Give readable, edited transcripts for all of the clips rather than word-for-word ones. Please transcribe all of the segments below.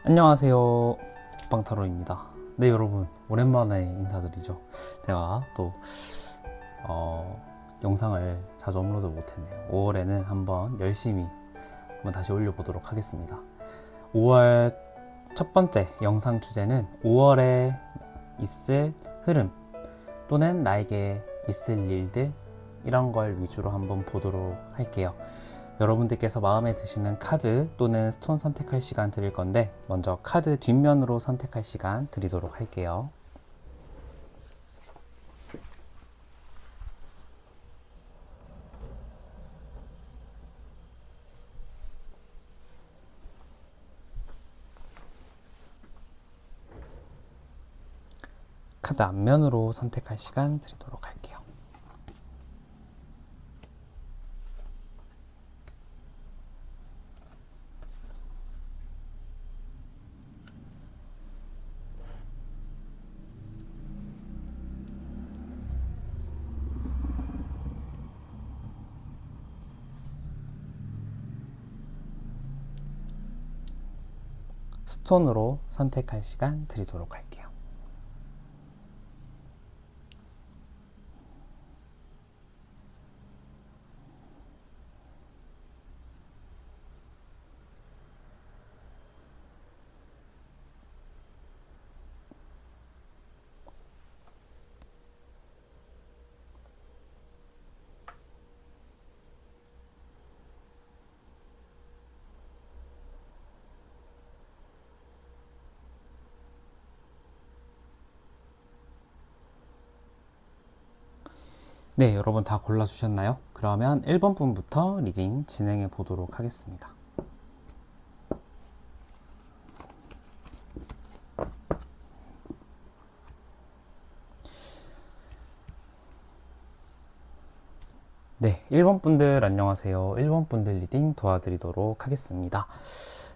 안녕하세요, 빵타로입니다. 네, 여러분 오랜만에 인사드리죠. 제가 또 영상을 자주 업로드 못했네요. 5월에는 한번 열심히 한번 다시 올려보도록 하겠습니다. 5월 첫 번째 영상 주제는 5월에 있을 흐름 또는 나에게 있을 일들, 이런 걸 위주로 한번 보도록 할게요. 여러분들께서 마음에 드시는 카드 또는 스톤 선택할 시간 드릴 건데, 먼저 카드 뒷면으로 선택할 시간 드리도록 할게요. 카드 앞면으로 선택할 시간 드리도록 할게요. 스톤으로 선택할 시간 드리도록 할게요. 네, 여러분 다 골라주셨나요? 그러면 1번 분부터 리딩 진행해 보도록 하겠습니다. 네, 1번 분들 안녕하세요. 1번 분들 리딩 도와드리도록 하겠습니다.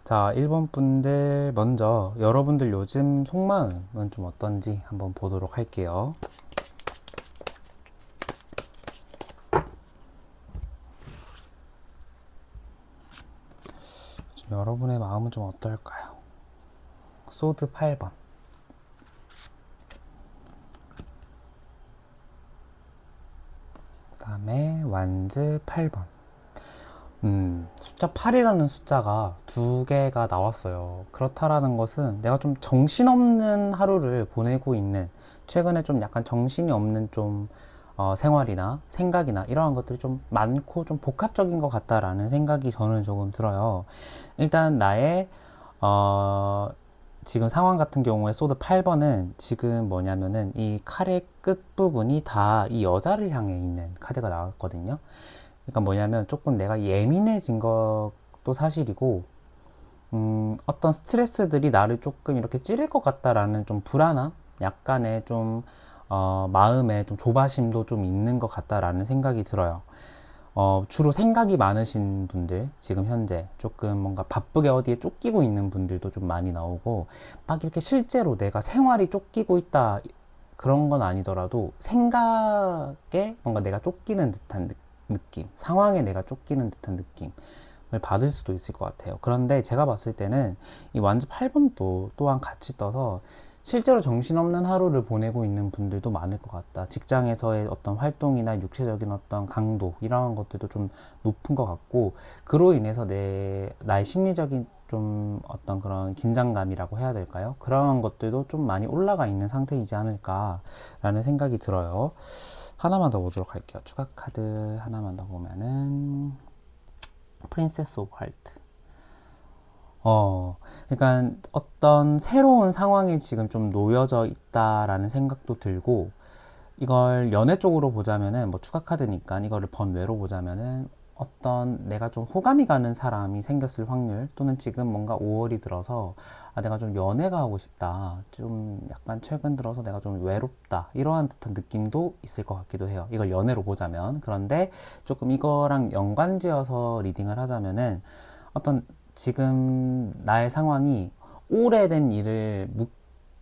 자, 1번 분들 먼저 여러분들 요즘 속마음은 좀 어떤지 한번 보도록 할게요. 여러분의 마음은 좀 어떨까요? 소드 8번. 그 다음에 완즈 8번. 숫자 8이라는 숫자가 두 개가 나왔어요. 그렇다라는 것은 내가 좀 정신없는 하루를 보내고 있는, 최근에 좀 약간 정신이 없는 좀 생활이나 생각이나 이러한 것들이 좀 많고 좀 복합적인 것 같다라는 생각이 저는 조금 들어요. 일단 나의 어, 지금 상황 같은 경우에 소드 8번은 지금 뭐냐면은 이 칼의 끝부분이 다 이 여자를 향해 있는 카드가 나왔거든요. 그러니까 뭐냐면 조금 내가 예민해진 것도 사실이고, 어떤 스트레스들이 나를 조금 이렇게 찌를 것 같다라는 좀 불안함, 약간의 좀 마음에 좀 조바심도 좀 있는 것 같다라는 생각이 들어요. 주로 생각이 많으신 분들, 지금 현재 조금 뭔가 바쁘게 어디에 쫓기고 있는 분들도 좀 많이 나오고, 막 이렇게 실제로 내가 생활이 쫓기고 있다, 그런 건 아니더라도 생각에 뭔가 내가 쫓기는 듯한 느낌, 상황에 내가 쫓기는 듯한 느낌을 받을 수도 있을 것 같아요. 그런데 제가 봤을 때는 이 완즈 8번도 또한 같이 떠서 실제로 정신없는 하루를 보내고 있는 분들도 많을 것 같다. 직장에서의 어떤 활동이나 육체적인 어떤 강도, 이런 것들도 좀 높은 것 같고, 그로 인해서 나의 심리적인 좀 어떤 그런 긴장감이라고 해야 될까요? 그런 것들도 좀 많이 올라가 있는 상태이지 않을까라는 생각이 들어요. 하나만 더 보도록 할게요. 추가 카드 하나만 더 보면은 프린세스 오브 하트. 그러니까 어떤 새로운 상황에 지금 좀 놓여져 있다라는 생각도 들고, 이걸 연애 쪽으로 보자면은 뭐 추가 카드니까 이거를 번외로 보자면은 어떤 내가 좀 호감이 가는 사람이 생겼을 확률, 또는 지금 뭔가 5월이 들어서 내가 좀 연애가 하고 싶다, 좀 약간 최근 들어서 내가 좀 외롭다, 이러한 듯한 느낌도 있을 것 같기도 해요. 이걸 연애로 보자면. 그런데 조금 이거랑 연관지어서 리딩을 하자면은 어떤 지금 나의 상황이 오래된 일을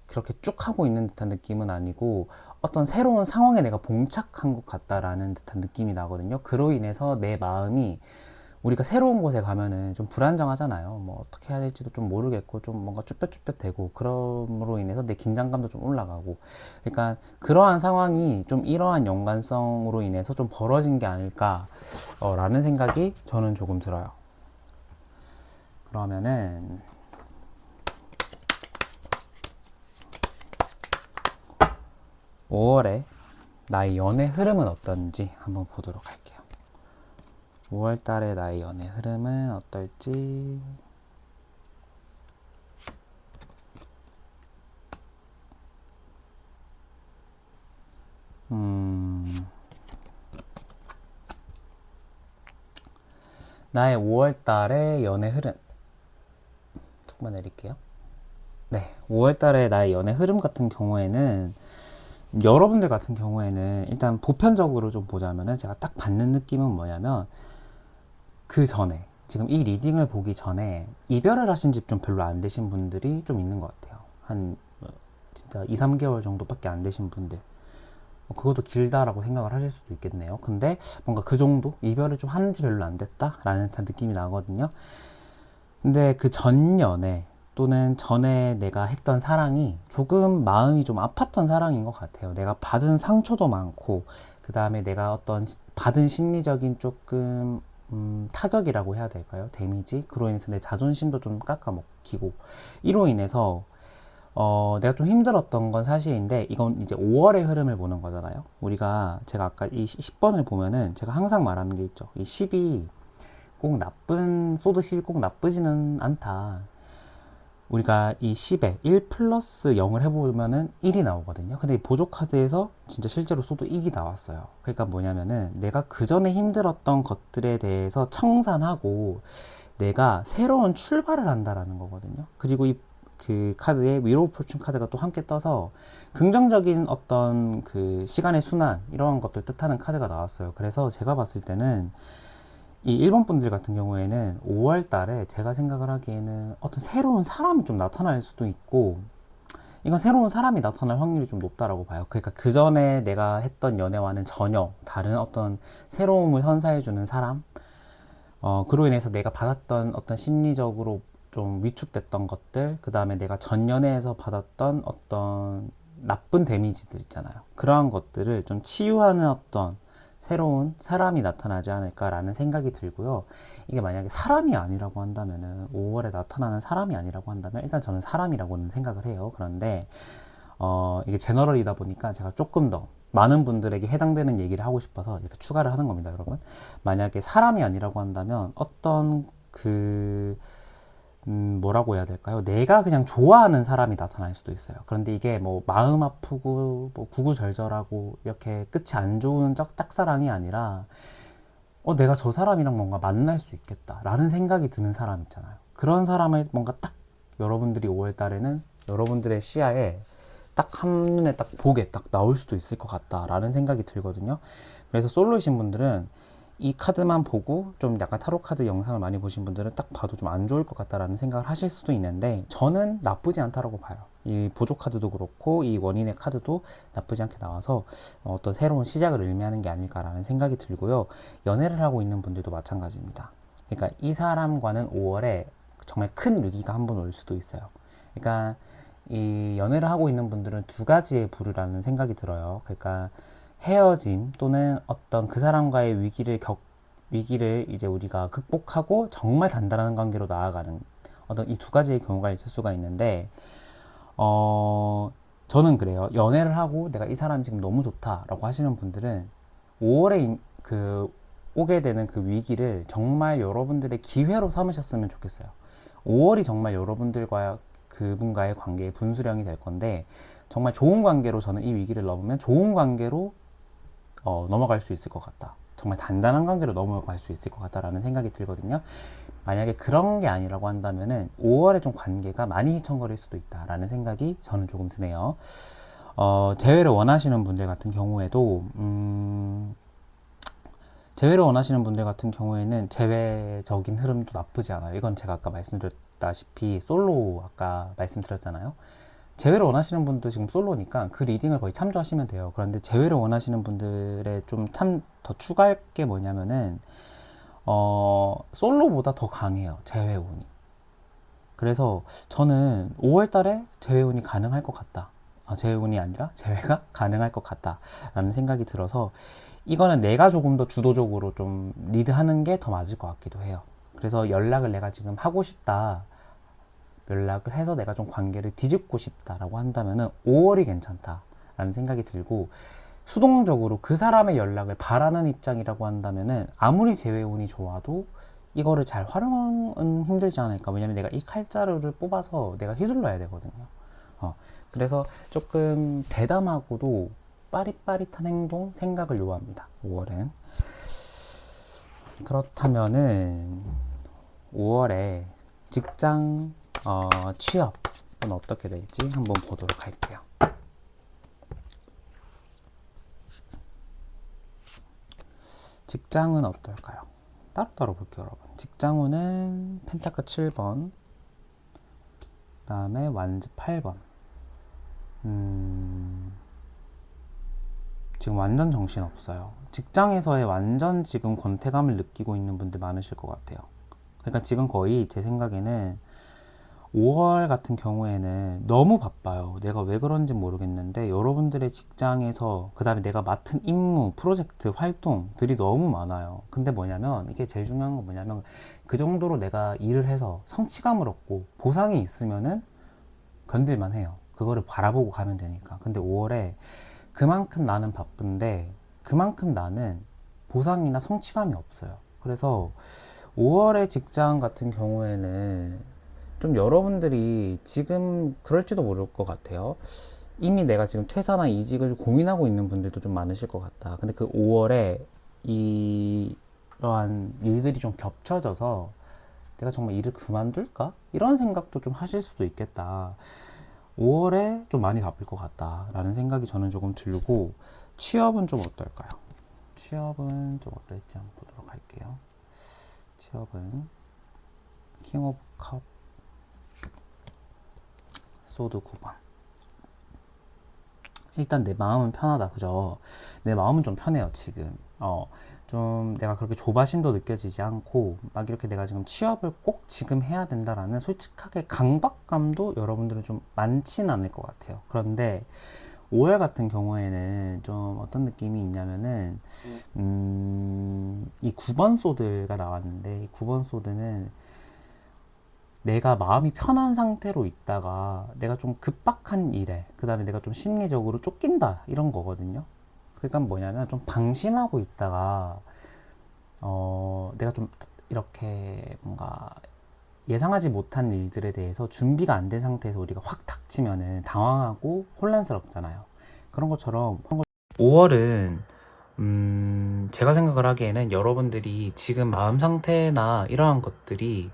그렇게 쭉 하고 있는 듯한 느낌은 아니고, 어떤 새로운 상황에 내가 봉착한 것 같다라는 듯한 느낌이 나거든요. 그로 인해서 내 마음이 우리가 새로운 곳에 가면은 좀 불안정하잖아요. 뭐 어떻게 해야 될지도 좀 모르겠고 좀 뭔가 쭈뼛쭈뼛되고 그럼으로 인해서 내 긴장감도 좀 올라가고 그러니까 그러한 상황이 좀 이러한 연관성으로 인해서 좀 벌어진 게 아닐까 라는 생각이 저는 조금 들어요. 그러면은 5월에 나의 연애 흐름은 어떤지 한번 보도록 할게요. 5월 달에 나의 연애 흐름은 어떨지. 나의 5월 달의 연애 흐름. 조금만 내릴게요. 네, 5월 달에 나의 연애 흐름 같은 경우에는 여러분들 같은 경우에는 일단 보편적으로 좀 보자면은 제가 딱 받는 느낌은 뭐냐면 그 전에 지금 이 리딩을 보기 전에 이별을 하신 지 좀 별로 안 되신 분들이 좀 있는 것 같아요. 한 진짜 2, 3개월 정도밖에 안 되신 분들. 그것도 길다라고 생각을 하실 수도 있겠네요. 근데 뭔가 그 정도 이별을 좀 한지 별로 안 됐다라는 듯한 느낌이 나거든요. 근데 그 전 연애 또는 전에 내가 했던 사랑이 조금 마음이 좀 아팠던 사랑인 것 같아요. 내가 받은 상처도 많고 그 다음에 내가 어떤 받은 심리적인 조금 타격이라고 해야 될까요? 데미지? 그로 인해서 내 자존심도 좀 깎아먹히고 이로 인해서 내가 좀 힘들었던 건 사실인데 이건 이제 5월의 흐름을 보는 거잖아요. 우리가 제가 아까 이 10번을 보면은 제가 항상 말하는 게 있죠. 이 10이 꼭 나쁜 소드 10이 꼭 나쁘지는 않다. 우리가 이 10에 1 플러스 0을 해보면은 1이 나오거든요. 근데 이 보조 카드에서 진짜 실제로 소드 1이 나왔어요. 그러니까 뭐냐면은 내가 그 전에 힘들었던 것들에 대해서 청산하고 내가 새로운 출발을 한다라는 거거든요. 그리고 이 그 카드에 위로 포춘 카드가 또 함께 떠서 긍정적인 어떤 그 시간의 순환 이런 것들 뜻하는 카드가 나왔어요. 그래서 제가 봤을 때는 이 일본 분들 같은 경우에는 5월 달에 제가 생각을 하기에는 어떤 새로운 사람이 좀 나타날 수도 있고 이건 새로운 사람이 나타날 확률이 좀 높다라고 봐요. 그러니까 그 전에 내가 했던 연애와는 전혀 다른 어떤 새로움을 선사해주는 사람, 그로 인해서 내가 받았던 어떤 심리적으로 좀 위축됐던 것들, 그 다음에 내가 전 연애에서 받았던 어떤 나쁜 데미지들 있잖아요. 그러한 것들을 좀 치유하는 어떤 새로운 사람이 나타나지 않을까라는 생각이 들고요. 이게 만약에 사람이 아니라고 한다면은 5월에 나타나는 사람이 아니라고 한다면 일단 저는 사람이라고는 생각을 해요. 그런데 이게 제너럴이다 보니까 제가 조금 더 많은 분들에게 해당되는 얘기를 하고 싶어서 이렇게 추가를 하는 겁니다, 여러분. 만약에 사람이 아니라고 한다면 어떤 뭐라고 해야 될까요? 내가 그냥 좋아하는 사람이 나타날 수도 있어요. 그런데 이게 뭐 마음 아프고 뭐 구구절절하고 이렇게 끝이 안 좋은 짝사랑이 아니라 내가 저 사람이랑 뭔가 만날 수 있겠다라는 생각이 드는 사람 있잖아요. 그런 사람을 뭔가 딱 여러분들이 5월 달에는 여러분들의 시야에 딱 한눈에 딱 보게 딱 나올 수도 있을 것 같다라는 생각이 들거든요. 그래서 솔로이신 분들은 이 카드만 보고 좀 약간 타로 카드 영상을 많이 보신 분들은 딱 봐도 좀 안 좋을 것 같다라는 생각을 하실 수도 있는데 저는 나쁘지 않다라고 봐요. 이 보조 카드도 그렇고 이 원인의 카드도 나쁘지 않게 나와서 어떤 새로운 시작을 의미하는 게 아닐까라는 생각이 들고요. 연애를 하고 있는 분들도 마찬가지입니다. 그러니까 이 사람과는 5월에 정말 큰 위기가 한번 올 수도 있어요. 그러니까 이 연애를 하고 있는 분들은 두 가지의 부류라는 생각이 들어요. 그러니까 헤어짐 또는 어떤 그 사람과의 위기를 이제 우리가 극복하고 정말 단단한 관계로 나아가는 어떤 이 두 가지의 경우가 있을 수가 있는데, 저는 그래요. 연애를 하고 내가 이 사람이 지금 너무 좋다라고 하시는 분들은 5월에 오게 되는 그 위기를 정말 여러분들의 기회로 삼으셨으면 좋겠어요. 5월이 정말 여러분들과 그분과의 관계의 분수령이 될 건데, 정말 좋은 관계로 저는 이 위기를 넘으면 좋은 관계로 넘어갈 수 있을 것 같다. 정말 단단한 관계로 넘어갈 수 있을 것 같다라는 생각이 들거든요. 만약에 그런 게 아니라고 한다면은 5월에 좀 관계가 많이 휘청거릴 수도 있다라는 생각이 저는 조금 드네요. 재회를 원하시는 분들 같은 경우에도 재회를 원하시는 분들 같은 경우에는 재회적인 흐름도 나쁘지 않아요. 이건 제가 아까 말씀드렸다시피 솔로 아까 말씀드렸잖아요. 재회를 원하시는 분도 지금 솔로니까 그 리딩을 거의 참조하시면 돼요. 그런데 재회를 원하시는 분들의 좀 더 추가할 게 뭐냐면은 솔로보다 더 강해요. 재회운이. 그래서 저는 5월 달에 재회운이 가능할 것 같다. 재회운이 아니라 재회가 가능할 것 같다. 라는 생각이 들어서 이거는 내가 조금 더 주도적으로 좀 리드하는 게 더 맞을 것 같기도 해요. 그래서 연락을 내가 지금 하고 싶다. 연락을 해서 내가 좀 관계를 뒤집고 싶다라고 한다면은 5월이 괜찮다라는 생각이 들고, 수동적으로 그 사람의 연락을 바라는 입장이라고 한다면은 아무리 재회운이 좋아도 이거를 잘 활용은 힘들지 않을까. 왜냐면 내가 이 칼자루를 뽑아서 내가 휘둘러야 되거든요. 그래서 조금 대담하고도 빠릿빠릿한 행동, 생각을 요합니다. 5월은. 그렇다면은 5월에 직장 취업은 어떻게 될지 한번 보도록 할게요. 직장은 어떨까요? 따로따로 볼게요, 여러분. 직장운은 펜타클 7번, 그 다음에 완즈 8번. 지금 완전 정신없어요. 직장에서의 완전 지금 권태감을 느끼고 있는 분들 많으실 것 같아요. 그러니까 지금 거의 제 생각에는 5월 같은 경우에는 너무 바빠요. 내가 왜 그런지 모르겠는데 여러분들의 직장에서 그 다음에 내가 맡은 임무, 프로젝트, 활동들이 너무 많아요. 근데 뭐냐면 이게 제일 중요한 건 뭐냐면 그 정도로 내가 일을 해서 성취감을 얻고 보상이 있으면은 견딜만 해요. 그거를 바라보고 가면 되니까. 근데 5월에 그만큼 나는 바쁜데 그만큼 나는 보상이나 성취감이 없어요. 그래서 5월의 직장 같은 경우에는 좀 여러분들이 지금 그럴지도 모를 것 같아요. 이미 내가 지금 퇴사나 이직을 고민하고 있는 분들도 좀 많으실 것 같다. 근데 그 5월에 이러한 일들이 좀 겹쳐져서 내가 정말 일을 그만둘까? 이런 생각도 좀 하실 수도 있겠다. 5월에 좀 많이 바쁠 것 같다라는 생각이 저는 조금 들고, 취업은 좀 어떨까요? 취업은 좀 어떨지 한번 보도록 할게요. 취업은 킹 오브 컵, 소드 9번. 일단 내 마음은 편하다, 그죠? 내 마음은 좀 편해요, 지금. 좀 내가 그렇게 조바심도 느껴지지 않고 막 이렇게 내가 지금 취업을 꼭 지금 해야 된다라는 솔직하게 강박감도 여러분들은 좀 많지는 않을 것 같아요. 그런데 5월 같은 경우에는 좀 어떤 느낌이 있냐면은 이 9번 소드가 나왔는데, 이 9번 소드는 내가 마음이 편한 상태로 있다가 내가 좀 급박한 일에, 그 다음에 내가 좀 심리적으로 쫓긴다 이런 거거든요. 그러니까 뭐냐면 좀 방심하고 있다가 내가 좀 이렇게 뭔가 예상하지 못한 일들에 대해서 준비가 안 된 상태에서 우리가 확 닥치면은 당황하고 혼란스럽잖아요. 그런 것처럼 5월은 제가 생각을 하기에는 여러분들이 지금 마음 상태나 이러한 것들이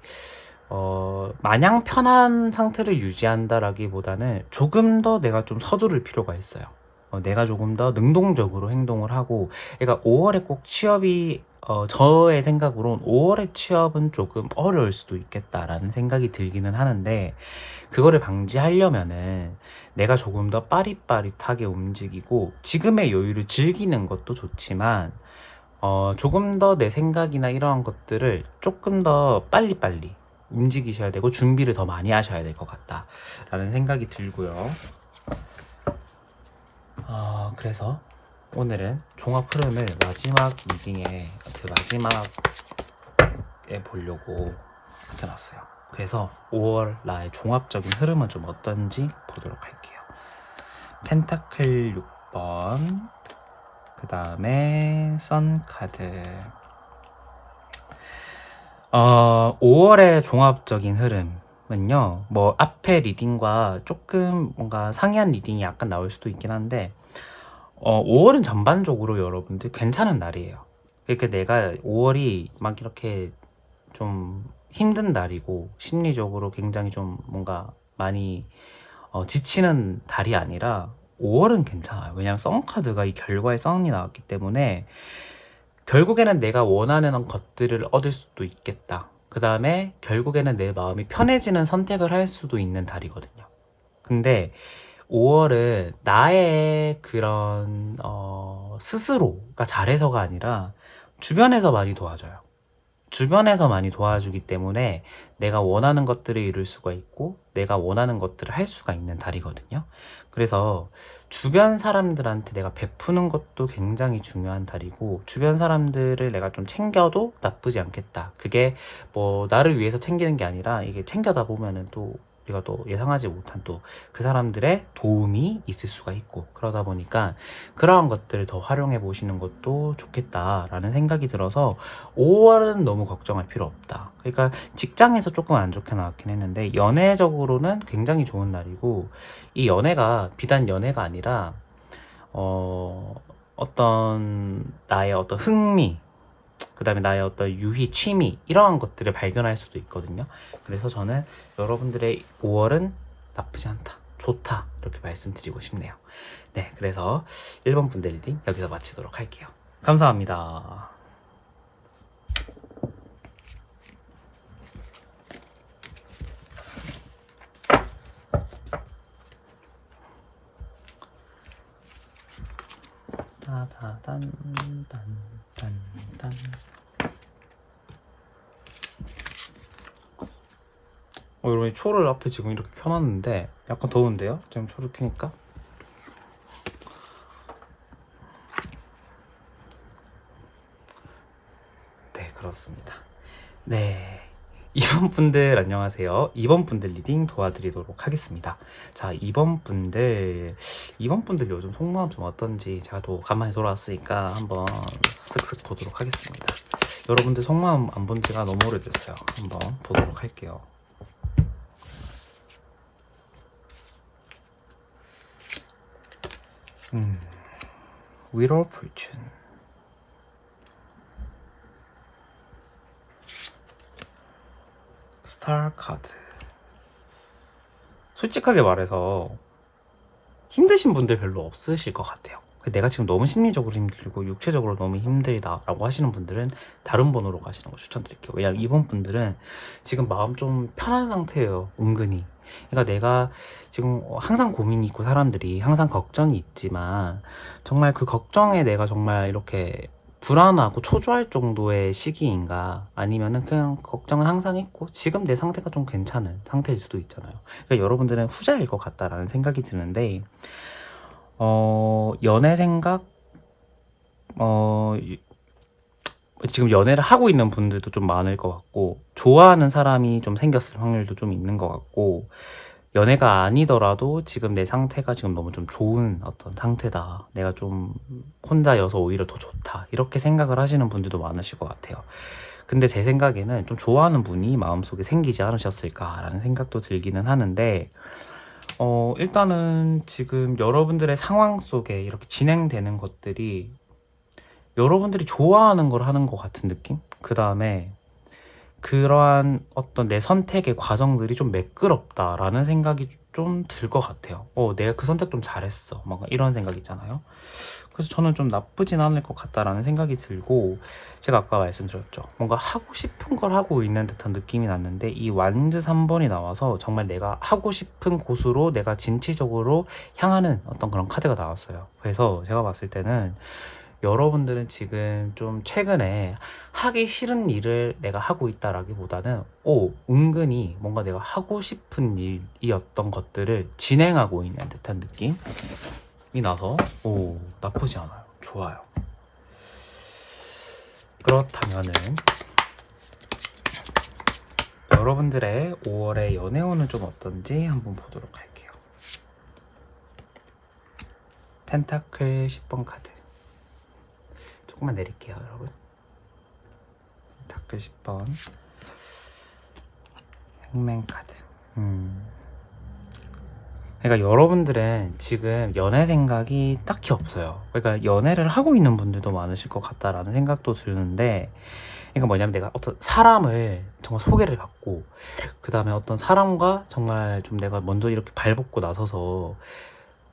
마냥 편한 상태를 유지한다라기보다는 조금 더 내가 좀 서두를 필요가 있어요. 내가 조금 더 능동적으로 행동을 하고, 그러니까 5월에 꼭 취업이, 저의 생각으론 5월에 취업은 조금 어려울 수도 있겠다라는 생각이 들기는 하는데, 그거를 방지하려면은 내가 조금 더 빠릿빠릿하게 움직이고 지금의 여유를 즐기는 것도 좋지만, 조금 더 내 생각이나 이러한 것들을 조금 더 빨리빨리 움직이셔야 되고 준비를 더 많이 하셔야 될 것 같다라는 생각이 들고요. 그래서 오늘은 종합 흐름을 마지막 리딩에 마지막에 보려고 켜놨어요. 그래서 5월 나의 종합적인 흐름은 좀 어떤지 보도록 할게요. 펜타클 6번, 그 다음에 선 카드. 5월의 종합적인 흐름은요, 뭐 앞에 리딩과 조금 뭔가 상이한 리딩이 약간 나올 수도 있긴 한데, 5월은 전반적으로 여러분들 괜찮은 날이에요. 그러니까 내가 5월이 막 이렇게 좀 힘든 날이고 심리적으로 굉장히 좀 뭔가 많이 지치는 달이 아니라 5월은 괜찮아요. 왜냐면 썬카드가 이 결과에 썬이 나왔기 때문에 결국에는 내가 원하는 것들을 얻을 수도 있겠다. 그 다음에 결국에는 내 마음이 편해지는 선택을 할 수도 있는 달이거든요. 근데 5월은 나의 그런 스스로가 잘해서가 아니라 주변에서 많이 도와줘요. 주변에서 많이 도와주기 때문에 내가 원하는 것들을 이룰 수가 있고 내가 원하는 것들을 할 수가 있는 달이거든요. 그래서 주변 사람들한테 내가 베푸는 것도 굉장히 중요한 달이고 주변 사람들을 내가 좀 챙겨도 나쁘지 않겠다. 그게 뭐 나를 위해서 챙기는 게 아니라 이게 챙겨다 보면은 또 우리가 또 예상하지 못한 또 그 사람들의 도움이 있을 수가 있고 그러다 보니까 그러한 것들을 더 활용해 보시는 것도 좋겠다라는 생각이 들어서 5월은 너무 걱정할 필요 없다. 그러니까 직장에서 조금 안 좋게 나왔긴 했는데 연애적으로는 굉장히 좋은 날이고 이 연애가 비단 연애가 아니라 어떤 나의 어떤 흥미 그 다음에 나의 어떤 유희, 취미 이러한 것들을 발견할 수도 있거든요. 그래서 저는 여러분들의 5월은 나쁘지 않다, 좋다 이렇게 말씀드리고 싶네요. 네, 그래서 1번 분들 리딩 여기서 마치도록 할게요. 감사합니다. 따다단단단단 여러분 초를 앞에 지금 이렇게 켜놨는데 약간 더운데요? 지금 초를 켜니까 네, 그렇습니다. 네, 2번 분들 안녕하세요. 2번 분들 리딩 도와드리도록 하겠습니다. 자, 2번 분들 요즘 속마음 좀 어떤지 제가 또 간만에 돌아왔으니까 한번 쓱쓱 보도록 하겠습니다. 여러분들 속마음 안 본 지가 너무 오래됐어요. 한번 보도록 할게요. Wheel of Fortune, 스타 카드. 솔직하게 말해서 힘드신 분들 별로 없으실 것 같아요. 내가 지금 너무 심리적으로 힘들고 육체적으로 너무 힘들다라고 하시는 분들은 다른 번호로 가시는 거 추천드릴게요. 왜냐면 이번 분들은 지금 마음 좀 편한 상태예요. 은근히. 그러니까 내가 지금 항상 고민이 있고 사람들이 항상 걱정이 있지만 정말 그 걱정에 내가 정말 이렇게 불안하고 초조할 정도의 시기인가 아니면은 그냥 걱정은 항상 있고 지금 내 상태가 좀 괜찮은 상태일 수도 있잖아요. 그러니까 여러분들은 후자일 것 같다라는 생각이 드는데 연애 생각 지금 연애를 하고 있는 분들도 좀 많을 것 같고 좋아하는 사람이 좀 생겼을 확률도 좀 있는 것 같고 연애가 아니더라도 지금 내 상태가 지금 너무 좀 좋은 어떤 상태다. 내가 좀 혼자여서 오히려 더 좋다. 이렇게 생각을 하시는 분들도 많으실 것 같아요. 근데 제 생각에는 좀 좋아하는 분이 마음속에 생기지 않으셨을까라는 생각도 들기는 하는데 일단은 지금 여러분들의 상황 속에 이렇게 진행되는 것들이 여러분들이 좋아하는 걸 하는 것 같은 느낌? 그 다음에 그러한 어떤 내 선택의 과정들이 좀 매끄럽다라는 생각이 좀 들 것 같아요. 내가 그 선택 좀 잘했어. 막 이런 생각 있잖아요. 그래서 저는 좀 나쁘진 않을 것 같다라는 생각이 들고 제가 아까 말씀드렸죠. 뭔가 하고 싶은 걸 하고 있는 듯한 느낌이 났는데 이 완즈 3번이 나와서 정말 내가 하고 싶은 곳으로 내가 진취적으로 향하는 어떤 그런 카드가 나왔어요. 그래서 제가 봤을 때는 여러분들은 지금 좀 최근에 하기 싫은 일을 내가 하고 있다라기보다는 은근히 뭔가 내가 하고 싶은 일이었던 것들을 진행하고 있는 듯한 느낌이 나서 나쁘지 않아요. 좋아요. 그렇다면은 여러분들의 5월의 연애운은 좀 어떤지 한번 보도록 할게요. 펜타클 10번 카드 조금만 내릴게요, 여러분. 펜타클 10번 행맨 카드. 그러니까 여러분들은 지금 연애 생각이 딱히 없어요. 그러니까 연애를 하고 있는 분들도 많으실 것 같다라는 생각도 드는데, 그러니까 뭐냐면 내가 어떤 사람을 정말 소개를 받고 그 다음에 어떤 사람과 정말 좀 내가 먼저 이렇게 발벗고 나서서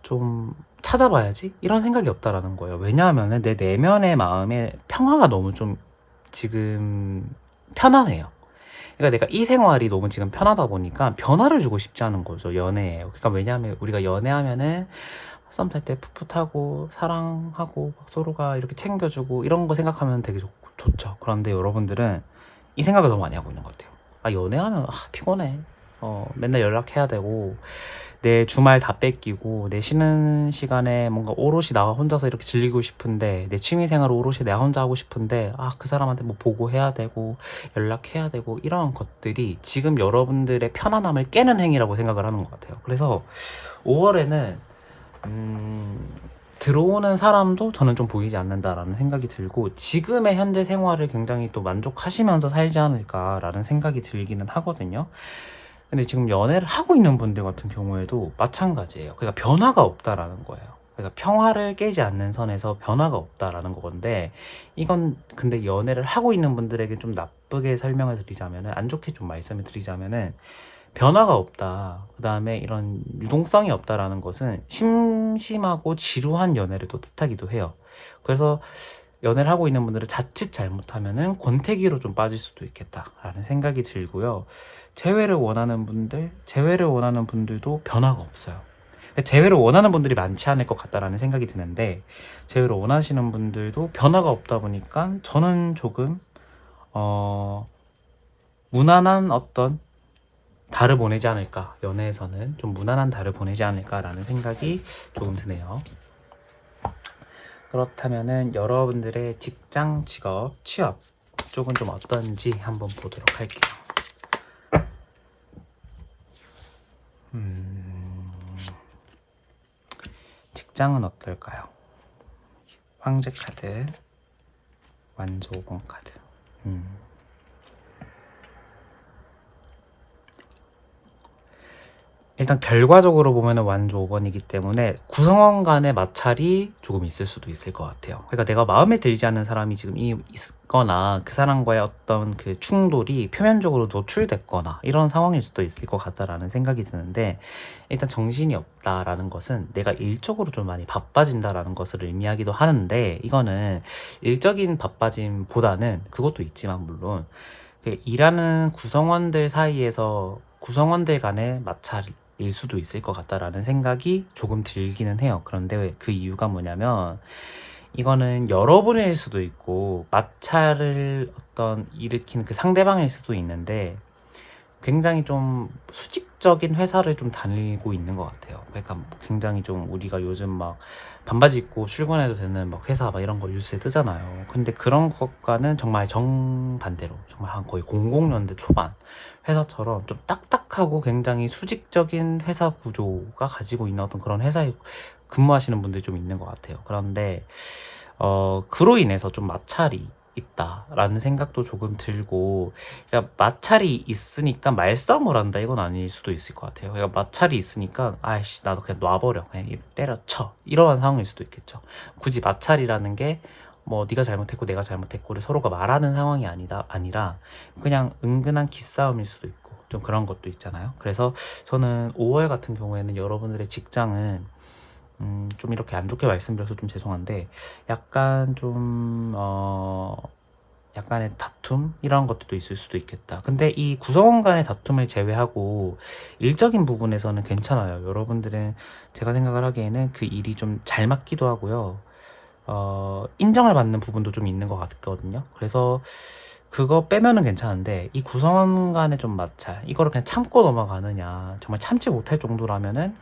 좀 찾아봐야지 이런 생각이 없다라는 거예요. 왜냐하면 내 내면의 마음의 평화가 너무 좀 지금 편안해요. 그러니까 내가 이 생활이 너무 지금 편하다 보니까 변화를 주고 싶지 않은 거죠, 연애에. 그러니까 왜냐하면 우리가 연애하면은 썸 탈 때 풋풋하고 사랑하고 막 서로가 이렇게 챙겨주고 이런 거 생각하면 되게 좋죠. 그런데 여러분들은 이 생각을 너무 많이 하고 있는 것 같아요. 아, 연애하면 피곤해. 맨날 연락해야 되고 내 주말 다 뺏기고 내 쉬는 시간에 뭔가 오롯이 나 혼자서 이렇게 즐기고 싶은데 내 취미생활을 오롯이 내가 혼자 하고 싶은데 그 사람한테 뭐 보고해야 되고 연락해야 되고 이런 것들이 지금 여러분들의 편안함을 깨는 행위라고 생각을 하는 것 같아요. 그래서 5월에는 들어오는 사람도 저는 좀 보이지 않는다라는 생각이 들고 지금의 현재 생활을 굉장히 또 만족하시면서 살지 않을까라는 생각이 들기는 하거든요. 근데 지금 연애를 하고 있는 분들 같은 경우에도 마찬가지예요. 그러니까 변화가 없다라는 거예요. 그러니까 평화를 깨지 않는 선에서 변화가 없다라는 거건데, 이건 근데 연애를 하고 있는 분들에게 좀 나쁘게 설명을 드리자면은, 안 좋게 좀 말씀을 드리자면은, 변화가 없다, 그 다음에 이런 유동성이 없다라는 것은 심심하고 지루한 연애를 또 뜻하기도 해요. 그래서 연애를 하고 있는 분들은 자칫 잘못하면은 권태기로 좀 빠질 수도 있겠다라는 생각이 들고요. 재회를 원하는 분들도 변화가 없어요. 재회를 원하는 분들이 많지 않을 것 같다라는 생각이 드는데, 재회를 원하시는 분들도 변화가 없다 보니까 저는 조금 무난한 어떤 달을 보내지 않을까, 연애에서는 좀 무난한 달을 보내지 않을까라는 생각이 조금 드네요. 그렇다면은 여러분들의 직장, 직업, 취업 쪽은 좀 어떤지 한번 보도록 할게요. 직장은 어떨까요? 황제 카드, 완조 5번 카드. 일단 결과적으로 보면 완조 5번이기 때문에 구성원 간의 마찰이 조금 있을 수도 있을 것 같아요. 그러니까 내가 마음에 들지 않는 사람이 지금 있거나 그 사람과의 어떤 그 충돌이 표면적으로 노출됐거나 이런 상황일 수도 있을 것 같다라는 생각이 드는데, 일단 정신이 없다라는 것은 내가 일적으로 좀 많이 바빠진다라는 것을 의미하기도 하는데, 이거는 일적인 바빠짐보다는 그것도 있지만 물론 일하는 구성원들 사이에서 구성원들 간의 마찰이 일 수도 있을 것 같다라는 생각이 조금 들기는 해요. 그런데 그 이유가 뭐냐면, 이거는 여러분일 수도 있고 마찰을 일으키는 그 상대방일 수도 있는데, 굉장히 좀 수직적인 회사를 좀 다니고 있는 것 같아요. 그러니까 굉장히 좀 우리가 요즘 막 반바지 입고 출근해도 되는 막 회사 막 이런 거 뉴스에 뜨잖아요. 근데 그런 것과는 정말 정반대로, 정말 한 거의 00년대 초반 회사처럼 좀 딱딱하고 굉장히 수직적인 회사 구조가 가지고 있는 어떤 그런 회사에 근무하시는 분들이 좀 있는 것 같아요. 그런데 그로 인해서 좀 마찰이 있다라는 생각도 조금 들고, 그러니까 마찰이 있으니까 말싸움을 한다 이건 아닐 수도 있을 것 같아요. 그러니까 마찰이 있으니까 아이씨 나도 그냥 놔버려, 그냥 때려쳐, 이러한 상황일 수도 있겠죠. 굳이 마찰이라는 게 뭐 네가 잘못했고 내가 잘못했고를 서로가 말하는 상황이 아니라 그냥 은근한 기싸움일 수도 있고 좀 그런 것도 있잖아요. 그래서 저는 5월 같은 경우에는 여러분들의 직장은 좀 이렇게 안 좋게 말씀드려서 좀 죄송한데, 약간 좀 약간의 다툼 이런 것들도 있을 수도 있겠다. 근데 이 구성원 간의 다툼을 제외하고 일적인 부분에서는 괜찮아요. 여러분들은 제가 생각을 하기에는 그 일이 좀 잘 맞기도 하고요. 인정을 받는 부분도 좀 있는 것 같거든요. 그래서 그거 빼면은 괜찮은데, 이 구성원 간의 좀 마찰, 이거를 그냥 참고 넘어가느냐, 정말 참지 못할 정도라면은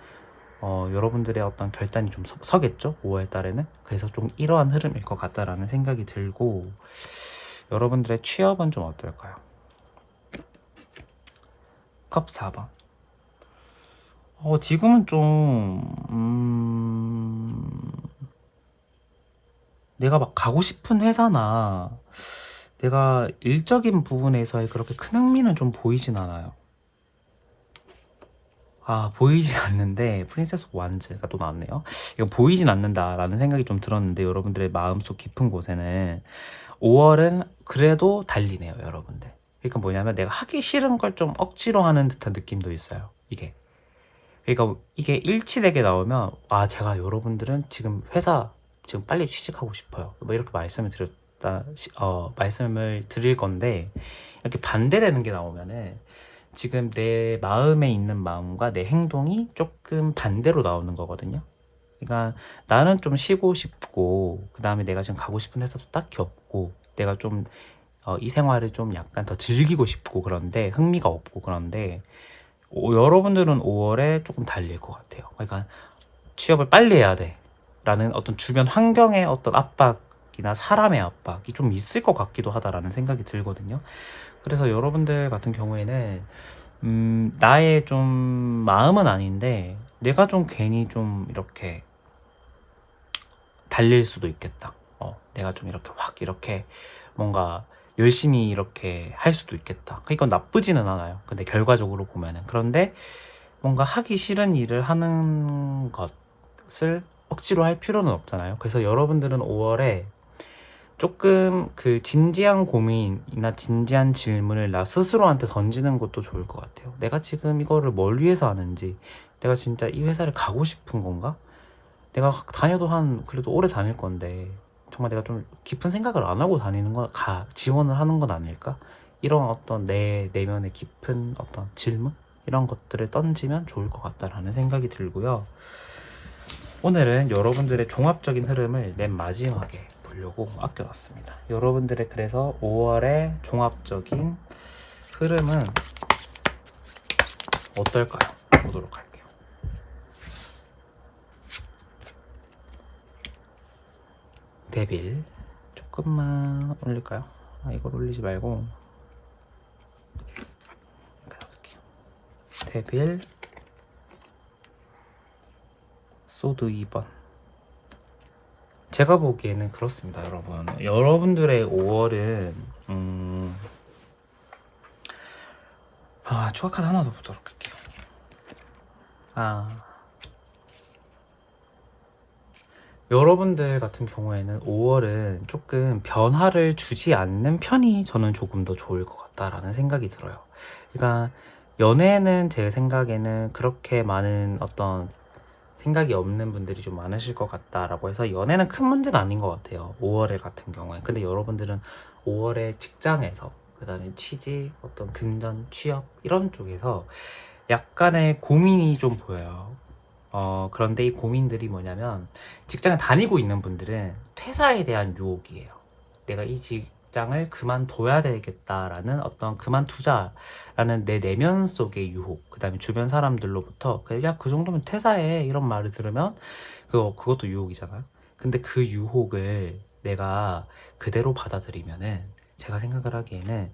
여러분들의 어떤 결단이 좀 서겠죠, 5월 달에는. 그래서 좀 이러한 흐름일 것 같다라는 생각이 들고, 여러분들의 취업은 좀 어떨까요? 컵 4번. 지금은 좀 내가 막 가고 싶은 회사나 내가 일적인 부분에서의 그렇게 큰 흥미는 좀 보이진 않아요. 보이진 않는데, 프린세스 완즈가 또 나왔네요. 이거 보이진 않는다라는 생각이 좀 들었는데, 여러분들의 마음속 깊은 곳에는 5월은 그래도 달리네요, 여러분들. 그러니까 뭐냐면 내가 하기 싫은 걸 좀 억지로 하는 듯한 느낌도 있어요, 이게. 그러니까 이게 일치되게 나오면, 제가 여러분들은 지금 회사 지금 빨리 취직하고 싶어요, 뭐 이렇게 말씀을 드릴 건데, 이렇게 반대되는 게 나오면은 지금 내 마음에 있는 마음과 내 행동이 조금 반대로 나오는 거거든요. 그러니까 나는 좀 쉬고 싶고, 그 다음에 내가 지금 가고 싶은 회사도 딱히 없고, 내가 좀 이 생활을 좀 약간 더 즐기고 싶고 그런데 흥미가 없고 그런데 여러분들은 5월에 조금 달릴 것 같아요. 그러니까 취업을 빨리 해야 돼 라는 어떤 주변 환경의 어떤 압박이나 사람의 압박이 좀 있을 것 같기도 하다라는 생각이 들거든요. 그래서 여러분들 같은 경우에는 나의 좀 마음은 아닌데 내가 좀 괜히 좀 이렇게 달릴 수도 있겠다. 내가 좀 이렇게 확 이렇게 뭔가 열심히 이렇게 할 수도 있겠다. 이건 나쁘지는 않아요. 근데 결과적으로 보면은. 그런데 뭔가 하기 싫은 일을 하는 것을 억지로 할 필요는 없잖아요. 그래서 여러분들은 5월에 조금 그 진지한 고민이나 진지한 질문을 나 스스로한테 던지는 것도 좋을 것 같아요. 내가 지금 이거를 뭘 위해서 하는지, 내가 진짜 이 회사를 가고 싶은 건가? 내가 다녀도 그래도 오래 다닐 건데, 정말 내가 좀 깊은 생각을 안 하고 다니는 지원을 하는 건 아닐까? 이런 어떤 내 내면의 깊은 어떤 질문? 이런 것들을 던지면 좋을 것 같다라는 생각이 들고요. 오늘은 여러분들의 종합적인 흐름을 맨 마지막에 보려고 아껴놨습니다. 여러분들의 그래서 5월의 종합적인 흐름은 어떨까요? 보도록 할게요. 데빌 조금만 올릴까요? 이걸 올리지 말고 이렇게 놔둘게요. 데빌 소드 2번. 제가 보기에는 그렇습니다, 여러분. 여러분들의 5월은 추가 카드 하나 더 보도록 할게요. 여러분들 같은 경우에는 5월은 조금 변화를 주지 않는 편이 저는 조금 더 좋을 것 같다라는 생각이 들어요. 그러니까 연애는 제 생각에는 그렇게 많은 어떤 생각이 없는 분들이 좀 많으실 것 같다라고 해서 연애는 큰 문제는 아닌 것 같아요. 5월에 같은 경우에. 근데 여러분들은 5월에 직장에서 그 다음에 취직, 어떤 금전, 취업 이런 쪽에서 약간의 고민이 좀 보여요. 그런데 이 고민들이 뭐냐면 직장을 다니고 있는 분들은 퇴사에 대한 유혹이에요. 내가 이 직장을 그만둬야 되겠다라는 어떤 그만두자라는 내 내면 속의 유혹, 그 다음에 주변 사람들로부터 야, 그 정도면 퇴사해 이런 말을 들으면 그것도 유혹이잖아요. 근데 그 유혹을 내가 그대로 받아들이면은 제가 생각을 하기에는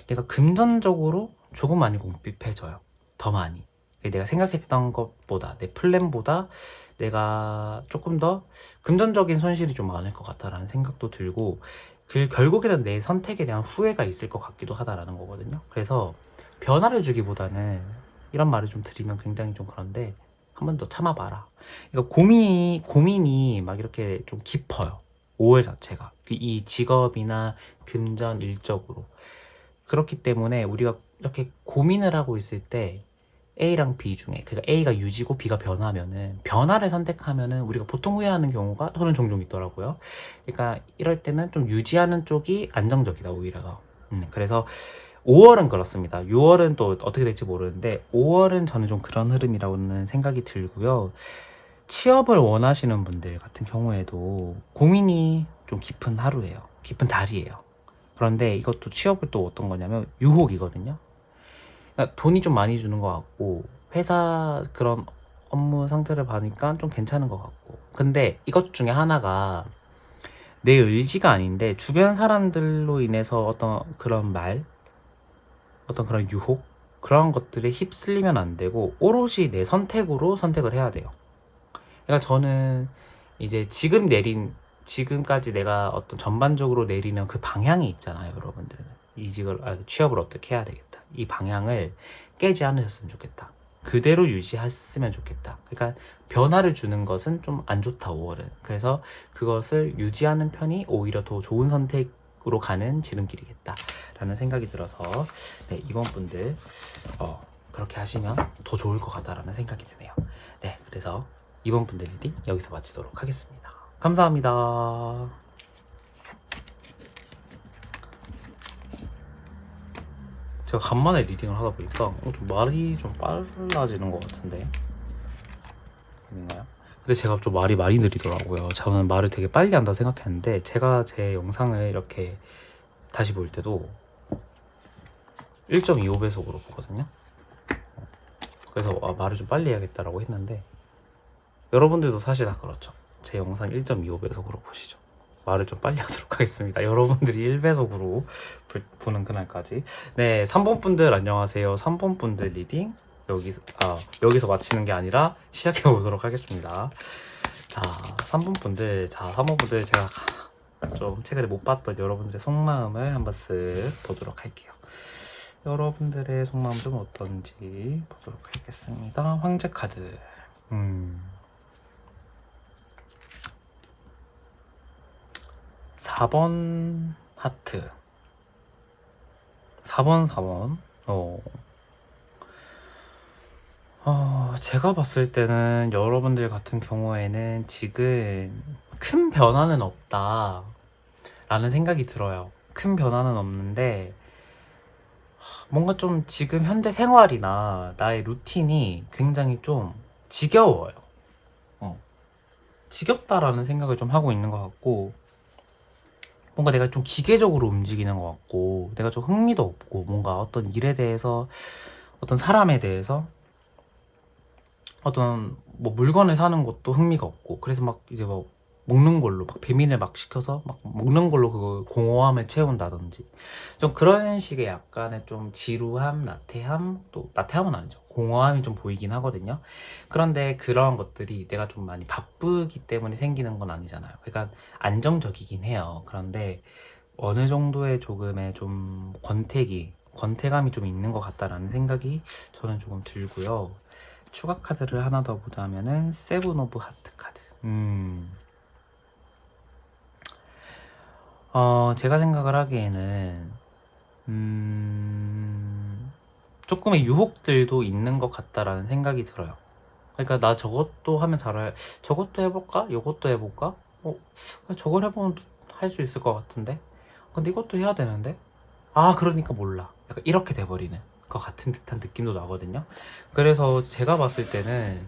내가 금전적으로 조금 많이 궁핍해져요. 더 많이. 내가 생각했던 것보다, 내 플랜보다 내가 조금 더 금전적인 손실이 좀 많을 것 같다라는 생각도 들고, 결국에는 내 선택에 대한 후회가 있을 것 같기도 하다라는 거거든요. 그래서 변화를 주기보다는 이런 말을 좀 드리면 굉장히 좀 그런데 한 번 더 참아봐라. 그러니까 고민이 막 이렇게 좀 깊어요. 5월 자체가. 이 직업이나 금전 일적으로. 그렇기 때문에 우리가 이렇게 고민을 하고 있을 때 A랑 B 중에, 그러니까 A가 유지고 B가 변하면은 변화를 선택하면은 우리가 보통 후회하는 경우가 저는 종종 있더라고요. 그러니까 이럴 때는 좀 유지하는 쪽이 안정적이다 오히려 더. 그래서 5월은 그렇습니다. 6월은 또 어떻게 될지 모르는데 5월은 저는 좀 그런 흐름이라고는 생각이 들고요. 취업을 원하시는 분들 같은 경우에도 고민이 좀 깊은 하루예요. 깊은 달이에요. 그런데 이것도 취업을 또 어떤 거냐면 유혹이거든요. 그러니까 돈이 좀 많이 주는 것 같고 회사 그런 업무 상태를 봐니까 좀 괜찮은 것 같고, 근데 이것 중에 하나가 내 의지가 아닌데 주변 사람들로 인해서 어떤 그런 어떤 그런 유혹, 그런 것들에 휩쓸리면 안 되고 오롯이 내 선택으로 선택을 해야 돼요. 그러니까 저는 이제 지금까지 내가 어떤 전반적으로 내리는 그 방향이 있잖아요, 여러분들은. 취업을 어떻게 해야 되겠다. 이 방향을 깨지 않으셨으면 좋겠다. 그대로 유지했으면 좋겠다. 그러니까 변화를 주는 것은 좀 안 좋다, 5월은. 그래서 그것을 유지하는 편이 오히려 더 좋은 선택으로 가는 지름길이겠다 라는 생각이 들어서 네, 이번 분들 그렇게 하시면 더 좋을 것 같다라는 생각이 드네요. 네, 그래서 이번 분들 리딩 여기서 마치도록 하겠습니다. 감사합니다. 제가 간만에 리딩을 하다 보니까 좀 말이 좀 빨라지는 것 같은데 아닌가요? 근데 제가 좀 말이 많이 느리더라고요. 저는 말을 되게 빨리 한다 생각했는데 제가 제 영상을 이렇게 다시 볼 때도 1.25배속으로 보거든요. 그래서 말을 좀 빨리 해야겠다라고 했는데 여러분들도 사실 다 그렇죠. 제 영상 1.25배속으로 보시죠. 말을 좀 빨리 하도록 하겠습니다. 여러분들이 1배속으로 보는 그날까지. 네, 3번 분들 안녕하세요. 3번 분들 리딩 여기서 마치는 게 아니라 시작해 보도록 하겠습니다. 자, 3번 분들, 3번 분들 제가 좀 최근에 못 봤던 여러분들의 속마음을 한번 쓱 보도록 할게요. 여러분들의 속마음 좀 어떤지 보도록 하겠습니다. 황제 카드. 4번 하트. 4번. 제가 봤을 때는 여러분들 같은 경우에는 지금 큰 변화는 없다 라는 생각이 들어요. 큰 변화는 없는데 뭔가 좀 지금 현재 생활이나 나의 루틴이 굉장히 좀 지겨워요. 지겹다라는 생각을 좀 하고 있는 것 같고, 뭔가 내가 좀 기계적으로 움직이는 것 같고, 내가 좀 흥미도 없고, 뭔가 어떤 일에 대해서, 어떤 사람에 대해서, 어떤 뭐 물건을 사는 것도 흥미가 없고, 그래서 막 이제 뭐 먹는 걸로 막 배민을 막 시켜서 막 먹는 걸로 그 공허함을 채운다든지, 좀 그런 식의 약간의 좀 지루함, 나태함, 또 나태함은 아니죠. 공허함이 좀 보이긴 하거든요. 그런데 그러한 것들이 내가 좀 많이 바쁘기 때문에 생기는 건 아니잖아요. 그러니까 안정적이긴 해요. 그런데 어느 정도의 조금의 좀 권태감이 좀 있는 것 같다라는 생각이 저는 조금 들고요. 추가 카드를 하나 더 보자면은 세븐 오브 하트 카드. 제가 생각을 하기에는 조금의 유혹들도 있는 것 같다라는 생각이 들어요. 그러니까 나 저것도 하면 저것도 해볼까? 이것도 해볼까? 저걸 해보면 할 수 있을 것 같은데? 근데 이것도 해야 되는데? 그러니까 몰라. 약간 이렇게 돼버리는 것 같은 듯한 느낌도 나거든요. 그래서 제가 봤을 때는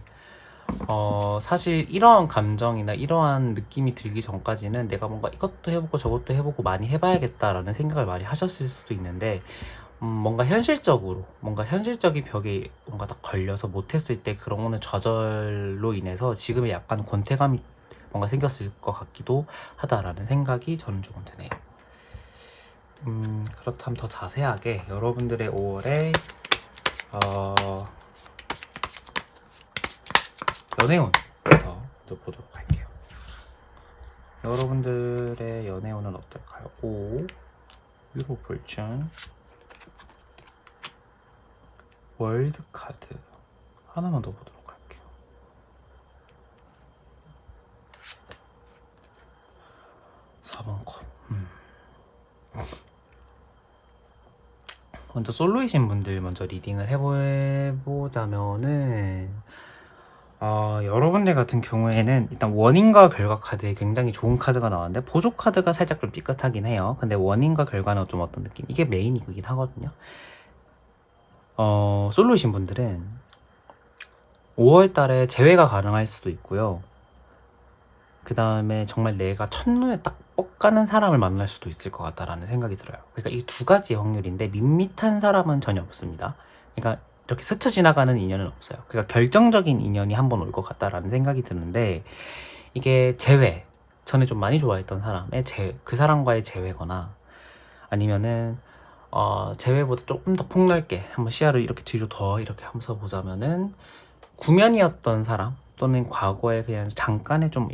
사실 이러한 감정이나 이러한 느낌이 들기 전까지는 내가 뭔가 이것도 해보고 저것도 해보고 많이 해봐야겠다라는 생각을 많이 하셨을 수도 있는데, 뭔가 현실적인 벽에 뭔가 딱 걸려서 못했을 때 그런 거는 좌절로 인해서 지금의 약간 권태감이 뭔가 생겼을 것 같기도 하다라는 생각이 저는 조금 드네요. 그렇다면 더 자세하게 여러분들의 5월에 연애운부터 보도록 할게요. 여러분들의 연애운은 어떨까요? 5 유로 볼춘 월드 카드 하나만 더 보도록 할게요. (4번) 컵. 먼저 솔로이신 분들 먼저 리딩을 해보자면은 여러분들 같은 경우에는 일단 원인과 결과 카드에 굉장히 좋은 카드가 나왔는데 보조 카드가 살짝 좀 삐끗하긴 해요. 근데 원인과 결과는 좀 어떤 느낌? 이게 메인이긴 하거든요. 솔로이신 분들은 5월 달에 재회가 가능할 수도 있고요. 그 다음에 정말 내가 첫눈에 딱 뻑가는 사람을 만날 수도 있을 것 같다라는 생각이 들어요. 그러니까 이 두 가지의 확률인데 밋밋한 사람은 전혀 없습니다. 그러니까 이렇게 스쳐 지나가는 인연은 없어요. 그러니까 결정적인 인연이 한번 올 것 같다라는 생각이 드는데, 이게 재회, 전에 좀 많이 좋아했던 사람의 그 사람과의 재회거나 아니면은 재회보다 조금 더 폭넓게 한번 시야를 이렇게 뒤로 더 이렇게 하면서 보자면은 구면이었던 사람, 또는 과거에 그냥 잠깐의 좀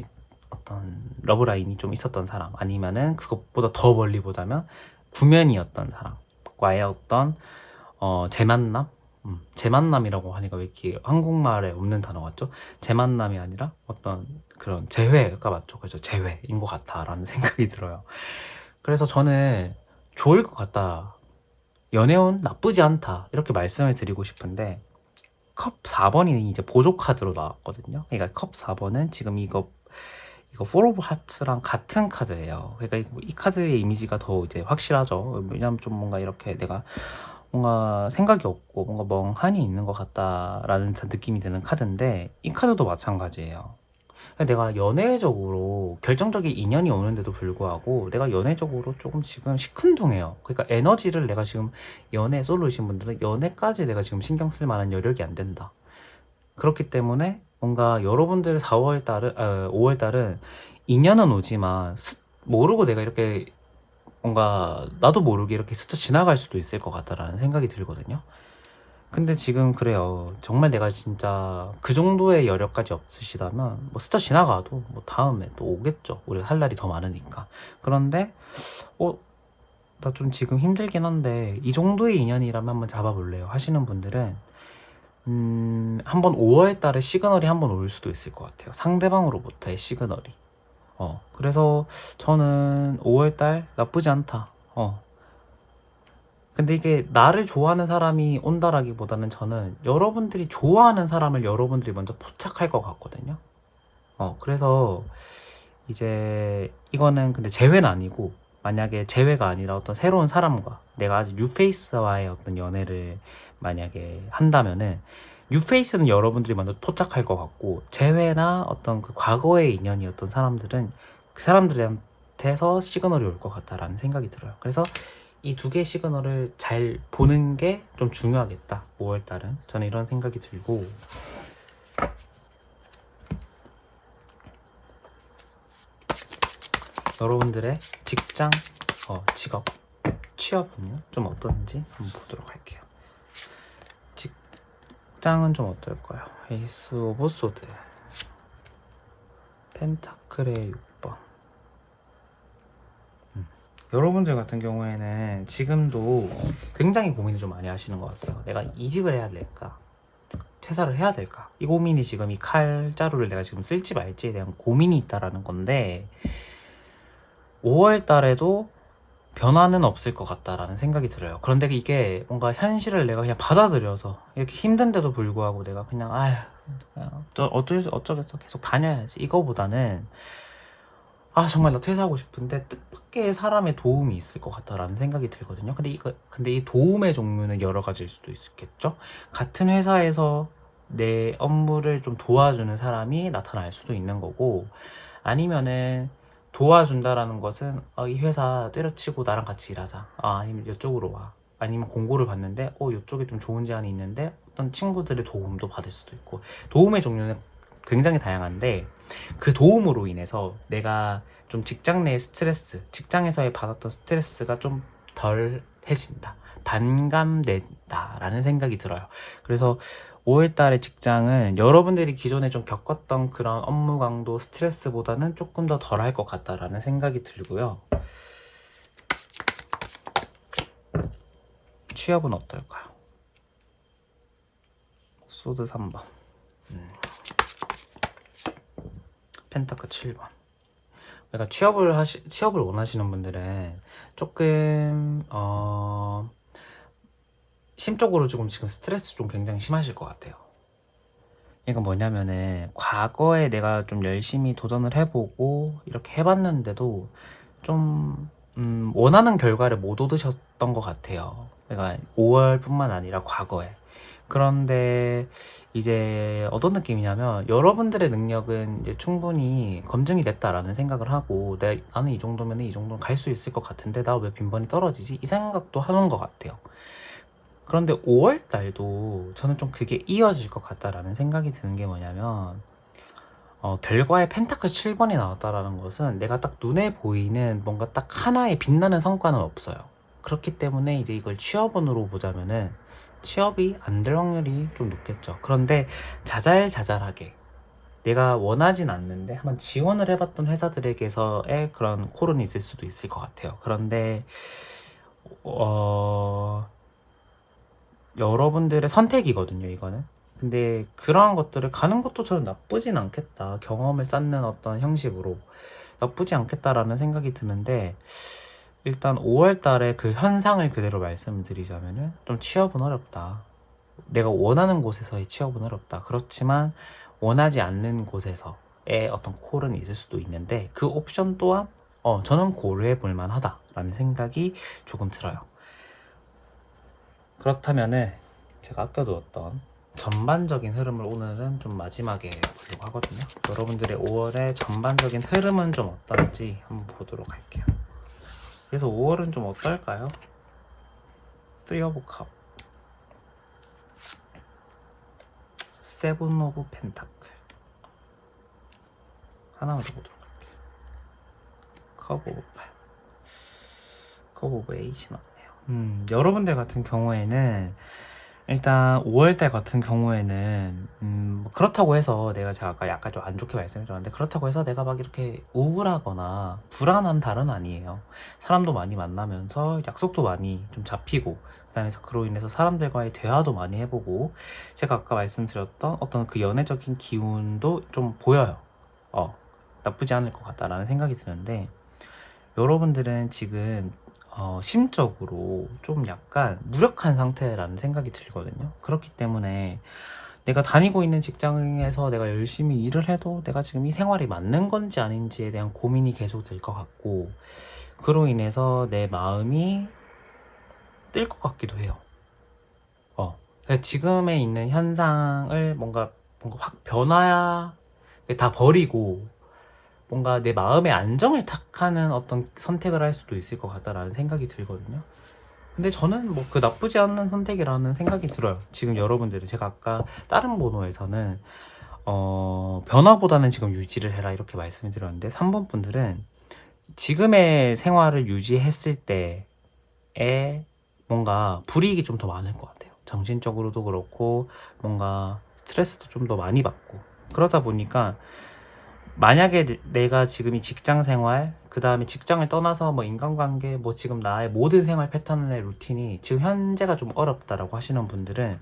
어떤 러브라인이 좀 있었던 사람, 아니면은 그것보다 더 멀리 보자면 구면이었던 사람과의 어떤 재만남? 재만남이라고 하니까 왜 이렇게 한국말에 없는 단어 같죠? 재만남이 아니라 어떤 그런 재회가 맞죠? 그죠? 재회인 것 같다라는 생각이 들어요. 그래서 저는 좋을 것 같다, 연애운 나쁘지 않다, 이렇게 말씀을 드리고 싶은데, 컵 4번이 이제 보조 카드로 나왔거든요. 그러니까 컵 4번은 지금 이거 포 오브 하트랑 같은 카드예요. 그러니까 이 카드의 이미지가 더 이제 확실하죠. 왜냐면 좀 뭔가 이렇게 내가 뭔가 생각이 없고 뭔가 멍하니 있는 것 같다라는 느낌이 드는 카드인데, 이 카드도 마찬가지예요. 내가 연애적으로 결정적인 인연이 오는데도 불구하고 내가 연애적으로 조금 지금 시큰둥해요. 그러니까 에너지를 내가 지금 연애 솔로이신 분들은 연애까지 내가 지금 신경 쓸 만한 여력이 안 된다. 그렇기 때문에 뭔가 여러분들 4월 달은 5월 달은 인연은 오지만 모르고 내가 이렇게 뭔가 나도 모르게 이렇게 스쳐 지나갈 수도 있을 것 같다라는 생각이 들거든요. 근데 지금 그래요. 정말 내가 진짜 그 정도의 여력까지 없으시다면 뭐 스쳐 지나가도 뭐 다음에 또 오겠죠. 우리가 살 날이 더 많으니까. 그런데 나 좀 지금 힘들긴 한데 이 정도의 인연이라면 한번 잡아볼래요 하시는 분들은 한번 5월 달에 시그널이 한번 올 수도 있을 것 같아요. 상대방으로부터의 시그널이. 그래서 저는 5월 달 나쁘지 않다. 근데 이게 나를 좋아하는 사람이 온다라기보다는 저는 여러분들이 좋아하는 사람을 여러분들이 먼저 포착할 것 같거든요. 그래서 이제 이거는 근데 재회는 아니고 만약에 재회가 아니라 어떤 새로운 사람과 내가 아직 뉴페이스와의 어떤 연애를 만약에 한다면은 뉴페이스는 여러분들이 먼저 포착할 것 같고 재회나 어떤 그 과거의 인연이었던 사람들은 그 사람들한테서 시그널이 올 것 같다라는 생각이 들어요. 그래서 이 두 개의 시그널을 잘 보는 게 좀 중요하겠다. 5월 달은 저는 이런 생각이 들고 여러분들의 직장, 직업, 취업은요? 좀 어떤지 한번 보도록 할게요. 직장은 좀 어떨까요? 에이스 오브 소드, 펜타클의 6번. 여러분들 같은 경우에는 지금도 굉장히 고민을 좀 많이 하시는 것 같아요. 내가 이직을 해야 될까? 퇴사를 해야 될까? 이 고민이 지금 이 칼자루를 내가 지금 쓸지 말지에 대한 고민이 있다라는 건데 5월 달에도 변화는 없을 것 같다라는 생각이 들어요. 그런데 이게 뭔가 현실을 내가 그냥 받아들여서 이렇게 힘든데도 불구하고 내가 그냥 어쩌겠어 계속 다녀야지 이거보다는 정말 나 퇴사하고 싶은데 뜻밖의 사람의 도움이 있을 것 같다라는 생각이 들거든요. 근데 이 도움의 종류는 여러 가지일 수도 있겠죠. 같은 회사에서 내 업무를 좀 도와주는 사람이 나타날 수도 있는 거고, 아니면은 도와준다라는 것은 이 회사 때려치고 나랑 같이 일하자. 아니면 이쪽으로 와. 아니면 공고를 봤는데 이쪽에 좀 좋은 제안이 있는데 어떤 친구들의 도움도 받을 수도 있고, 도움의 종류는 굉장히 다양한데 그 도움으로 인해서 내가 좀 직장 내의 스트레스, 직장에서의 받았던 스트레스가 좀 덜해진다, 반감된다 라는 생각이 들어요. 그래서 5월달의 직장은 여러분들이 기존에 좀 겪었던 그런 업무 강도 스트레스보다는 조금 더 덜할 것 같다라는 생각이 들고요. 취업은 어떨까요? 소드 3번, 펜타클 7번. 그러니까 취업을 원하시는 분들은 조금 심적으로 지금 스트레스 좀 굉장히 심하실 것 같아요. 이거 뭐냐면은 과거에 내가 좀 열심히 도전을 해보고 이렇게 해봤는데도 좀 원하는 결과를 못 얻으셨던 것 같아요. 그러니까 5월뿐만 아니라 과거에. 그런데 이제 어떤 느낌이냐면 여러분들의 능력은 이제 충분히 검증이 됐다라는 생각을 하고 나는 이 정도면 이 정도는 갈 수 있을 것 같은데 나 왜 빈번히 떨어지지? 이 생각도 하는 것 같아요. 그런데 5월 달도 저는 좀 그게 이어질 것 같다라는 생각이 드는 게 뭐냐면 결과에 펜타클 7번이 나왔다라는 것은 내가 딱 눈에 보이는 뭔가 딱 하나의 빛나는 성과는 없어요. 그렇기 때문에 이제 이걸 취업운으로 보자면은 취업이 안 될 확률이 좀 높겠죠. 그런데 자잘자잘하게 내가 원하진 않는데 한번 지원을 해봤던 회사들에게서의 그런 콜은 있을 수도 있을 것 같아요. 그런데 여러분들의 선택이거든요, 이거는. 근데 그러한 것들을 가는 것도 저는 나쁘진 않겠다. 경험을 쌓는 어떤 형식으로 나쁘지 않겠다라는 생각이 드는데, 일단 5월 달에 그 현상을 그대로 말씀을 드리자면은 좀 취업은 어렵다. 내가 원하는 곳에서의 취업은 어렵다. 그렇지만 원하지 않는 곳에서의 어떤 콜은 있을 수도 있는데 그 옵션 또한 저는 고려해 볼 만하다라는 생각이 조금 들어요. 그렇다면은 제가 아껴두었던 전반적인 흐름을 오늘은 좀 마지막에 보려고 하거든요. 여러분들의 5월의 전반적인 흐름은 좀 어떤지 한번 보도록 할게요. 그래서 5월은 좀 어떨까요? 3 오브 컵, 7 오브 펜타클. 하나만 더 보도록 할게요. 컵 오브 8, 컵 오브 8이 나왔네요. 여러분들 같은 경우에는 일단 5월달 같은 경우에는 뭐 그렇다고 해서 제가 아까 약간 좀 안 좋게 말씀해줬는데, 그렇다고 해서 내가 막 이렇게 우울하거나 불안한 달은 아니에요. 사람도 많이 만나면서 약속도 많이 좀 잡히고, 그다음에 그로 인해서 사람들과의 대화도 많이 해보고, 제가 아까 말씀드렸던 어떤 그 연애적인 기운도 좀 보여요. 나쁘지 않을 것 같다라는 생각이 드는데, 여러분들은 지금 심적으로 좀 약간 무력한 상태라는 생각이 들거든요. 그렇기 때문에 내가 다니고 있는 직장에서 내가 열심히 일을 해도 내가 지금 이 생활이 맞는 건지 아닌지에 대한 고민이 계속 될 것 같고, 그로 인해서 내 마음이 뜰 것 같기도 해요. 그러니까 지금에 있는 현상을 뭔가 확 다 버리고 뭔가 내 마음의 안정을 탁하는 어떤 선택을 할 수도 있을 것 같다라는 생각이 들거든요. 근데 저는 뭐 그 나쁘지 않은 선택이라는 생각이 들어요. 지금 여러분들은, 제가 아까 다른 번호에서는 변화보다는 지금 유지를 해라 이렇게 말씀을 드렸는데, 3번 분들은 지금의 생활을 유지했을 때에 뭔가 불이익이 좀 더 많을 것 같아요. 정신적으로도 그렇고 뭔가 스트레스도 좀 더 많이 받고, 그러다 보니까 만약에 내가 지금 이 직장 생활, 그 다음에 직장을 떠나서 뭐 인간관계, 뭐 지금 나의 모든 생활 패턴의 루틴이 지금 현재가 좀 어렵다라고 하시는 분들은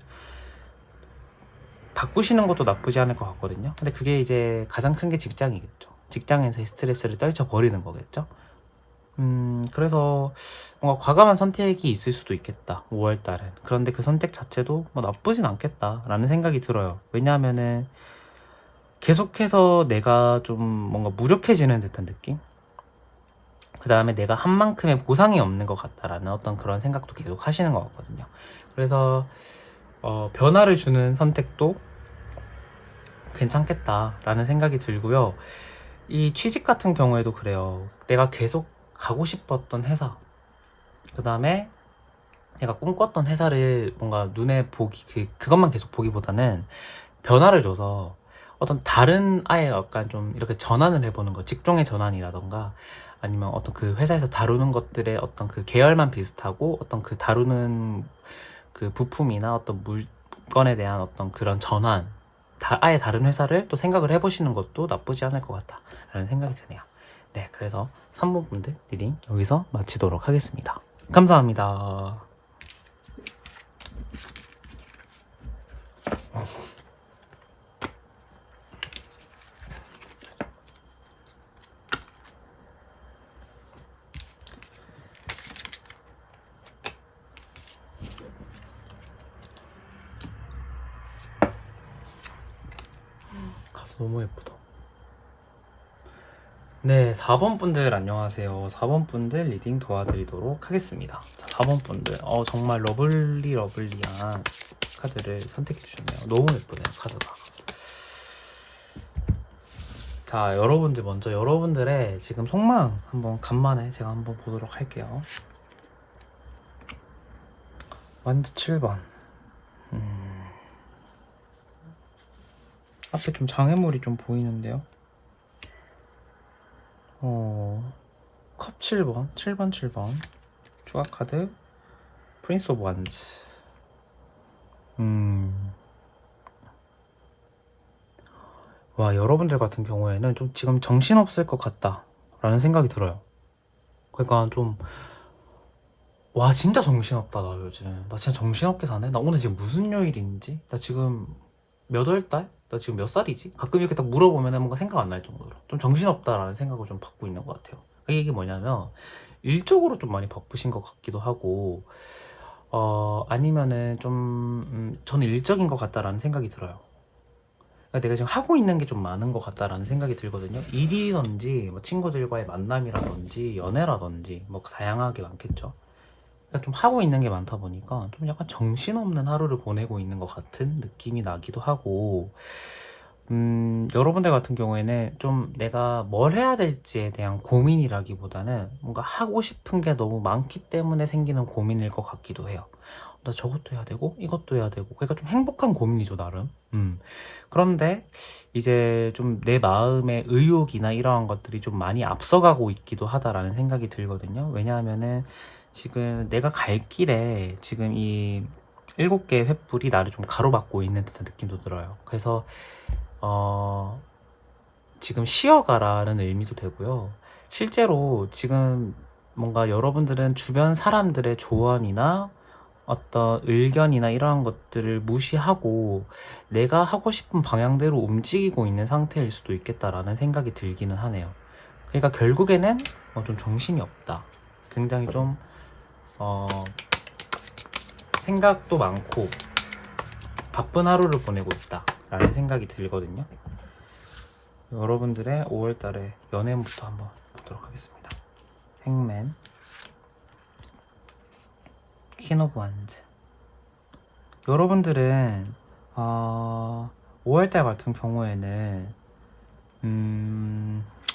바꾸시는 것도 나쁘지 않을 것 같거든요. 근데 그게 이제 가장 큰 게 직장이겠죠. 직장에서의 스트레스를 떨쳐버리는 거겠죠. 그래서 뭔가 과감한 선택이 있을 수도 있겠다, 5월달은. 그런데 그 선택 자체도 뭐 나쁘진 않겠다라는 생각이 들어요. 왜냐하면은 계속해서 내가 좀 뭔가 무력해지는 듯한 느낌? 그 다음에 내가 한 만큼의 보상이 없는 것 같다라는 어떤 그런 생각도 계속 하시는 것 같거든요. 그래서 변화를 주는 선택도 괜찮겠다라는 생각이 들고요. 이 취직 같은 경우에도 그래요. 내가 계속 가고 싶었던 회사, 그 다음에 내가 꿈꿨던 회사를 뭔가 눈에 보기, 그것만 계속 보기보다는 변화를 줘서 어떤 다른, 아예 약간 좀 이렇게 전환을 해보는 거, 직종의 전환이라던가 아니면 어떤 그 회사에서 다루는 것들의 어떤 그 계열만 비슷하고 어떤 그 다루는 그 부품이나 어떤 물건에 대한 어떤 그런 전환, 아예 다른 회사를 또 생각을 해보시는 것도 나쁘지 않을 것 같다 라는 생각이 드네요. 네, 그래서 3번 분들 리딩 여기서 마치도록 하겠습니다. 감사합니다. 너무 예쁘다. 네, 4번 분들 안녕하세요. 4번 분들 리딩 도와드리도록 하겠습니다. 자, 4번 분들 정말 러블리한 카드를 선택해 주셨네요. 너무 예쁘네요, 카드가. 자, 여러분들 먼저 여러분들의 지금 속마음 한번 간만에 제가 한번 보도록 할게요. 완즈 7번. 앞에 좀 장애물이 좀 보이는데요. 컵 7번, 7번 추가 카드 프린스 오브 완즈. 와, 여러분들 같은 경우에는 좀 지금 정신없을 것 같다 라는 생각이 들어요. 그러니까 좀, 와, 진짜 정신없다 나 요즘. 나 진짜 정신없게 사네. 나 오늘 지금 무슨 요일인지, 나 지금 몇 월달? 나 지금 몇 살이지? 가끔 이렇게 딱 물어보면 뭔가 생각 안 날 정도로 좀 정신없다라는 생각을 좀 받고 있는 것 같아요. 이게 뭐냐면 일적으로 좀 많이 바쁘신 것 같기도 하고, 아니면은 좀 저는 일적인 것 같다라는 생각이 들어요. 그러니까 내가 지금 하고 있는 게 좀 많은 것 같다라는 생각이 들거든요. 일이든지 뭐 친구들과의 만남이라든지 연애라든지 뭐 다양하게 많겠죠. 그러니까 좀 하고 있는 게 많다 보니까 좀 약간 정신없는 하루를 보내고 있는 것 같은 느낌이 나기도 하고, 여러분들 같은 경우에는 좀 내가 뭘 해야 될지에 대한 고민이라기보다는 뭔가 하고 싶은 게 너무 많기 때문에 생기는 고민일 것 같기도 해요. 나 저것도 해야 되고 이것도 해야 되고, 그러니까 좀 행복한 고민이죠, 나름. 그런데 이제 좀 내 마음의 의욕이나 이러한 것들이 좀 많이 앞서가고 있기도 하다라는 생각이 들거든요. 왜냐하면은 지금 내가 갈 길에 지금 이 7개의 횃불이 나를 좀 가로막고 있는 듯한 느낌도 들어요. 그래서 지금 쉬어가라는 의미도 되고요. 실제로 지금 뭔가 여러분들은 주변 사람들의 조언이나 어떤 의견이나 이러한 것들을 무시하고 내가 하고 싶은 방향대로 움직이고 있는 상태일 수도 있겠다라는 생각이 들기는 하네요. 그러니까 결국에는 좀 정신이 없다. 굉장히 좀 생각도 많고 바쁜 하루를 보내고 있다 라는 생각이 들거든요. 여러분들의 5월달에 연애부터 한번 보도록 하겠습니다. 행맨, 퀸 오브 완즈. 여러분들은 5월달 같은 경우에는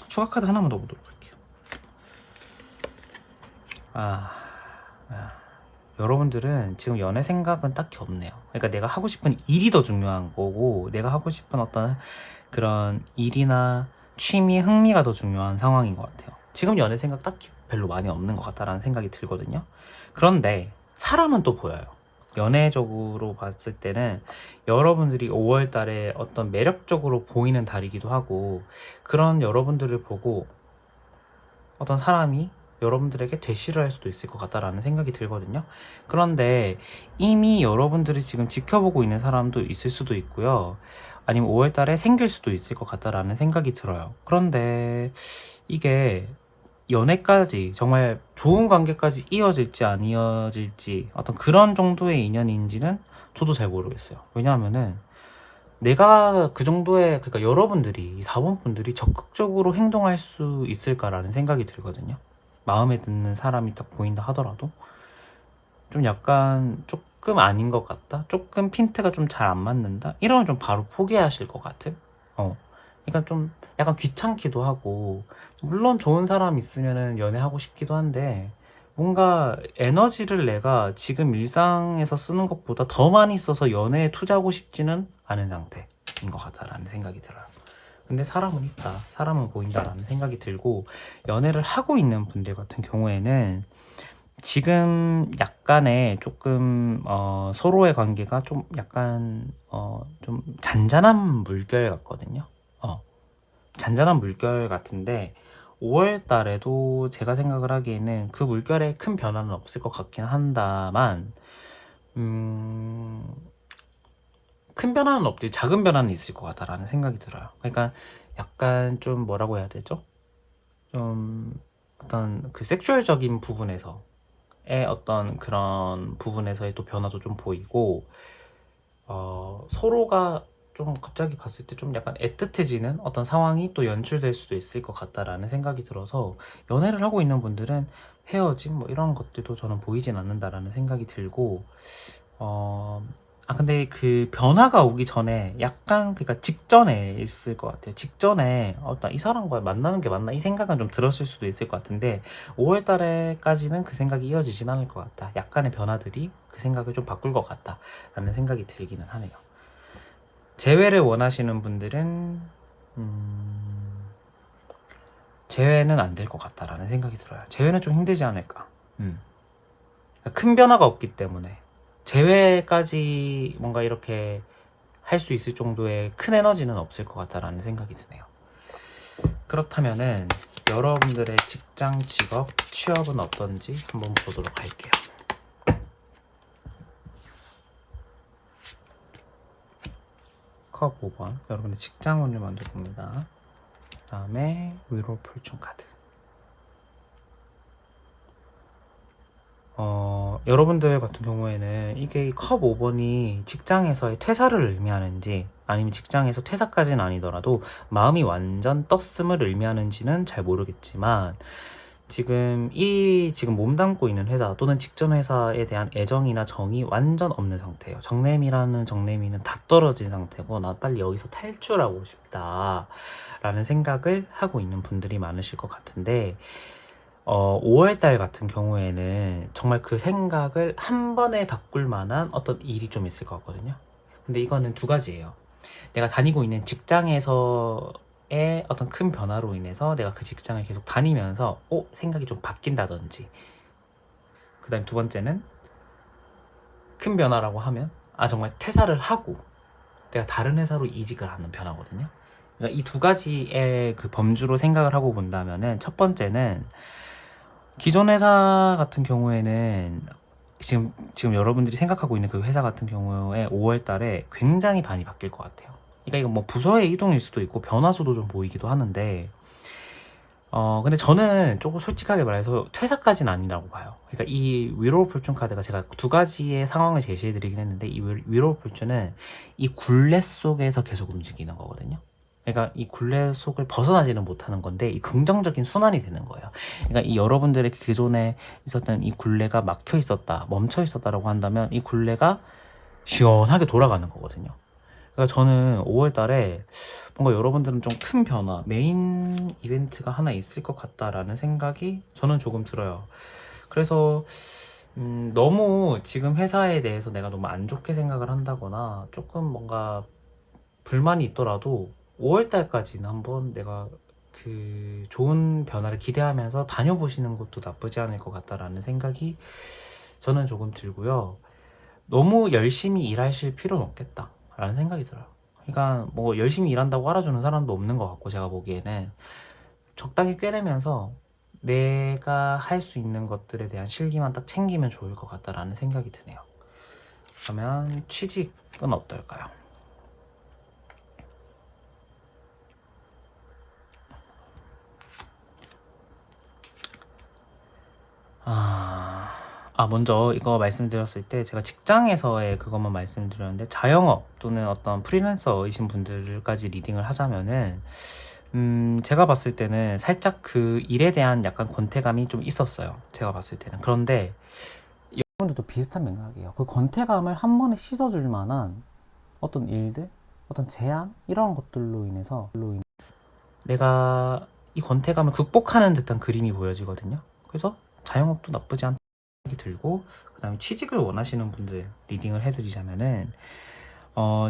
추가 카드 하나만 더 보도록 할게요. 여러분들은 지금 연애 생각은 딱히 없네요. 그러니까 내가 하고 싶은 일이 더 중요한 거고, 내가 하고 싶은 어떤 그런 일이나 취미, 흥미가 더 중요한 상황인 것 같아요. 지금 연애 생각 딱히 별로 많이 없는 것 같다라는 생각이 들거든요. 그런데 사람은 또 보여요. 연애적으로 봤을 때는 여러분들이 5월 달에 어떤 매력적으로 보이는 달이기도 하고, 그런 여러분들을 보고 어떤 사람이 여러분들에게 대시를 할 수도 있을 것 같다라는 생각이 들거든요. 그런데 이미 여러분들이 지금 지켜보고 있는 사람도 있을 수도 있고요. 아니면 5월 달에 생길 수도 있을 것 같다라는 생각이 들어요. 그런데 이게 연애까지 정말 좋은 관계까지 이어질지 안 이어질지 어떤 그런 정도의 인연인지는 저도 잘 모르겠어요. 왜냐하면은 내가 그 정도의, 그러니까 여러분들이, 이 4번 분들이 적극적으로 행동할 수 있을까라는 생각이 들거든요. 마음에 드는 사람이 딱 보인다 하더라도 좀 약간 조금 아닌 것 같다, 조금 핀트가 좀 잘 안 맞는다, 이러면 좀 바로 포기하실 것 같은. 그러니까 좀 약간 귀찮기도 하고, 물론 좋은 사람 있으면은 연애하고 싶기도 한데 뭔가 에너지를 내가 지금 일상에서 쓰는 것보다 더 많이 써서 연애에 투자하고 싶지는 않은 상태인 것 같다라는 생각이 들어요. 근데 사람은 있다, 사람은 보인다라는 생각이 들고, 연애를 하고 있는 분들 같은 경우에는 지금 약간의 조금 서로의 관계가 좀 약간 좀 잔잔한 물결 같거든요. 잔잔한 물결 같은데 5월 달에도 제가 생각을 하기에는 그 물결에 큰 변화는 없을 것 같긴 한다만, 큰 변화는 없지 작은 변화는 있을 것 같다라는 생각이 들어요. 그러니까 약간 좀 뭐라고 해야 되죠? 좀 어떤 그 섹슈얼적인 부분에서의 어떤 그런 부분에서의 또 변화도 좀 보이고, 서로가 좀 갑자기 봤을 때 좀 약간 애틋해지는 어떤 상황이 또 연출될 수도 있을 것 같다라는 생각이 들어서, 연애를 하고 있는 분들은 헤어짐 뭐 이런 것들도 저는 보이진 않는다라는 생각이 들고, 근데 그 변화가 오기 전에 약간, 그러니까 직전에 있을 것 같아요. 직전에 나 이 사람과 만나는 게 맞나 이 생각은 좀 들었을 수도 있을 것 같은데 5월 달에까지는 그 생각이 이어지진 않을 것 같다. 약간의 변화들이 그 생각을 좀 바꿀 것 같다 라는 생각이 들기는 하네요. 재회를 원하시는 분들은 재회는 안 될 것 같다라는 생각이 들어요. 재회는 좀 힘들지 않을까. 큰 변화가 없기 때문에 재회까지 뭔가 이렇게 할 수 있을 정도의 큰 에너지는 없을 것 같다라는 생각이 드네요. 그렇다면은 여러분들의 직장, 직업, 취업은 어떤지 한번 보도록 할게요. 컵 5번, 여러분의 직장운을 먼저 봅니다. 그 다음에 위로 폴충 카드. 여러분들 같은 경우에는 이게 컵 5번이 직장에서의 퇴사를 의미하는지, 아니면 직장에서 퇴사까지는 아니더라도 마음이 완전 떴음을 의미하는지는 잘 모르겠지만, 지금 몸담고 있는 회사 또는 직전 회사에 대한 애정이나 정이 완전 없는 상태예요. 정내미라는 정내미는 다 떨어진 상태고, 나 빨리 여기서 탈출하고 싶다 라는 생각을 하고 있는 분들이 많으실 것 같은데, 5월달 같은 경우에는 정말 그 생각을 한 번에 바꿀 만한 어떤 일이 좀 있을 것 같거든요. 근데 이거는 두 가지예요. 내가 다니고 있는 직장에서의 어떤 큰 변화로 인해서 내가 그 직장을 계속 다니면서 생각이 좀 바뀐다든지, 그 다음에 두 번째는 큰 변화라고 하면 정말 퇴사를 하고 내가 다른 회사로 이직을 하는 변화거든요. 그러니까 이 두 가지의 그 범주로 생각을 하고 본다면은, 첫 번째는 기존 회사 같은 경우에는 지금 여러분들이 생각하고 있는 그 회사 같은 경우에 5월 달에 굉장히 많이 바뀔 것 같아요. 그러니까 이거 뭐 부서의 이동일 수도 있고 변화수도 좀 보이기도 하는데, 근데 저는 조금 솔직하게 말해서 퇴사까지는 아니라고 봐요. 그러니까 이 위로우 폴춘 카드가, 제가 두 가지의 상황을 제시해 드리긴 했는데, 이 위로우 폴춘은 이 굴레 속에서 계속 움직이는 거거든요. 그러니까 이 굴레 속을 벗어나지는 못하는 건데, 이 긍정적인 순환이 되는 거예요. 그러니까 이 여러분들의 기존에 있었던 이 굴레가 막혀 있었다, 멈춰 있었다라고 한다면, 이 굴레가 시원하게 돌아가는 거거든요. 그러니까 저는 5월 달에 뭔가 여러분들은 좀 큰 변화, 메인 이벤트가 하나 있을 것 같다라는 생각이 저는 조금 들어요. 그래서 너무 지금 회사에 대해서 내가 너무 안 좋게 생각을 한다거나 조금 뭔가 불만이 있더라도 5월 달까지는 한번 내가 그 좋은 변화를 기대하면서 다녀보시는 것도 나쁘지 않을 것 같다라는 생각이 저는 조금 들고요. 너무 열심히 일하실 필요는 없겠다라는 생각이 들어요. 그러니까 뭐 열심히 일한다고 알아주는 사람도 없는 것 같고, 제가 보기에는 적당히 꿰내면서 내가 할 수 있는 것들에 대한 실기만 딱 챙기면 좋을 것 같다라는 생각이 드네요. 그러면 취직은 어떨까요? 먼저 이거 말씀드렸을 때 제가 직장에서의 그것만 말씀드렸는데, 자영업 또는 어떤 프리랜서이신 분들까지 리딩을 하자면은, 제가 봤을 때는 살짝 그 일에 대한 약간 권태감이 좀 있었어요. 제가 봤을 때는. 그런데 여러분들도 비슷한 맥락이에요. 그 권태감을 한 번에 씻어줄 만한 어떤 일들, 어떤 제안, 이런 것들로 인해서 내가 이 권태감을 극복하는 듯한 그림이 보여지거든요. 그래서 자영업도 나쁘지 않다 생각이 들고, 그 다음에 취직을 원하시는 분들 리딩을 해드리자면은,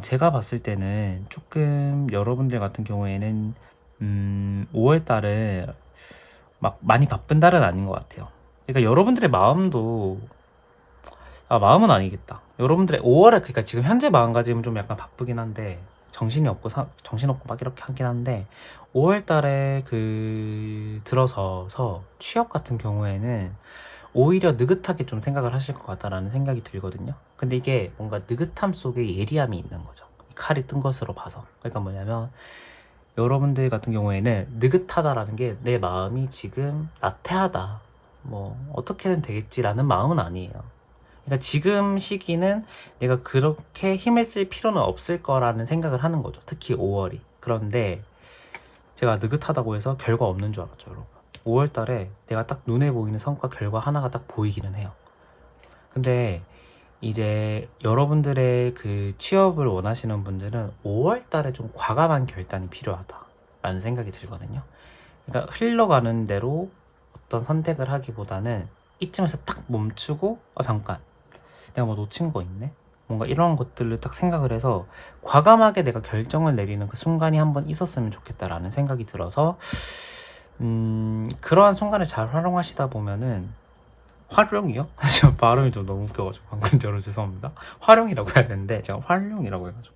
제가 봤을 때는 조금 여러분들 같은 경우에는 5월 달은 막 많이 바쁜 달은 아닌 것 같아요. 그러니까 여러분들의 마음도, 마음은 아니겠다. 여러분들의 5월에, 그러니까 지금 현재 마음가짐은 좀 약간 바쁘긴 한데, 정신없고 막 이렇게 하긴 한데, 5월 달에 들어서서 취업 같은 경우에는 오히려 느긋하게 좀 생각을 하실 것 같다라는 생각이 들거든요. 근데 이게 뭔가 느긋함 속에 예리함이 있는 거죠. 칼이 뜬 것으로 봐서. 그러니까 뭐냐면, 여러분들 같은 경우에는 느긋하다라는 게 내 마음이 지금 나태하다, 뭐 어떻게든 되겠지라는 마음은 아니에요. 그러니까 지금 시기는 내가 그렇게 힘을 쓸 필요는 없을 거라는 생각을 하는 거죠. 특히 5월이. 그런데 제가 느긋하다고 해서 결과 없는 줄 알았죠, 여러분. 5월 달에 내가 딱 눈에 보이는 성과 결과 하나가 딱 보이기는 해요. 근데 이제 여러분들의 그 취업을 원하시는 분들은 5월 달에 좀 과감한 결단이 필요하다라는 생각이 들거든요. 그러니까 흘러가는 대로 어떤 선택을 하기보다는 이쯤에서 딱 멈추고, 잠깐, 내가 뭐 놓친 거 있네? 뭔가 이런 것들을 딱 생각을 해서 과감하게 내가 결정을 내리는 그 순간이 한번 있었으면 좋겠다라는 생각이 들어서, 그러한 순간을 잘 활용하시다 보면은, 활용이요? 제가 발음이 좀 너무 웃겨가지고 방금 저로 죄송합니다. 활용이라고 해야 되는데 제가 활용이라고 해가지고,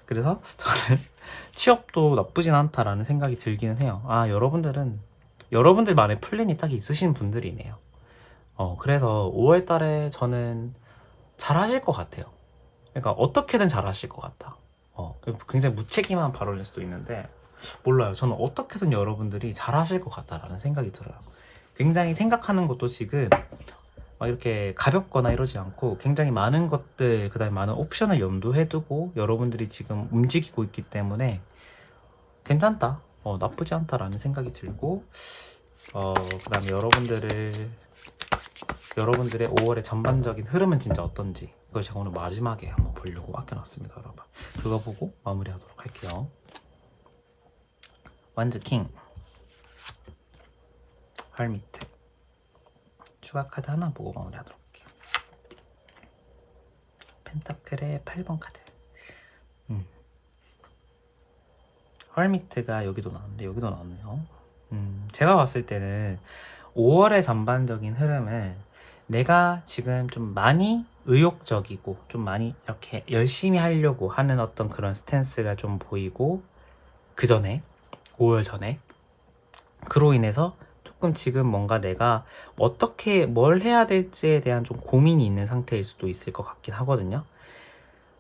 그래서 저는 취업도 나쁘진 않다라는 생각이 들기는 해요. 여러분들은 여러분들만의 플랜이 딱 있으신 분들이네요. 그래서 5월 달에 저는 잘 하실 것 같아요. 그러니까 어떻게든 잘 하실 것 같다. 굉장히 무책임한 발언일 수도 있는데, 몰라요. 저는 어떻게든 여러분들이 잘 하실 것 같다라는 생각이 들어요. 굉장히 생각하는 것도 지금 막 이렇게 가볍거나 이러지 않고, 굉장히 많은 것들, 그 다음에 많은 옵션을 염두에 두고 여러분들이 지금 움직이고 있기 때문에 괜찮다, 나쁘지 않다라는 생각이 들고, 그다음에 여러분들의 5월의 전반적인 흐름은 진짜 어떤지 이걸 제가 오늘 마지막에 한번 보려고 아껴놨습니다, 여러분. 그거 보고 마무리하도록 할게요. 완즈 킹, 헐미트, 추가 카드 하나 보고 마무리하도록 할게요. 펜타클의 8번 카드. 헐미트가 여기도 나왔는데 여기도 나왔네요. 제가 봤을 때는 5월의 전반적인 흐름은 내가 지금 좀 많이 의욕적이고 좀 많이 이렇게 열심히 하려고 하는 어떤 그런 스탠스가 좀 보이고, 그 전에 5월 전에 그로 인해서 조금 지금 뭔가 내가 어떻게 뭘 해야 될지에 대한 좀 고민이 있는 상태일 수도 있을 것 같긴 하거든요.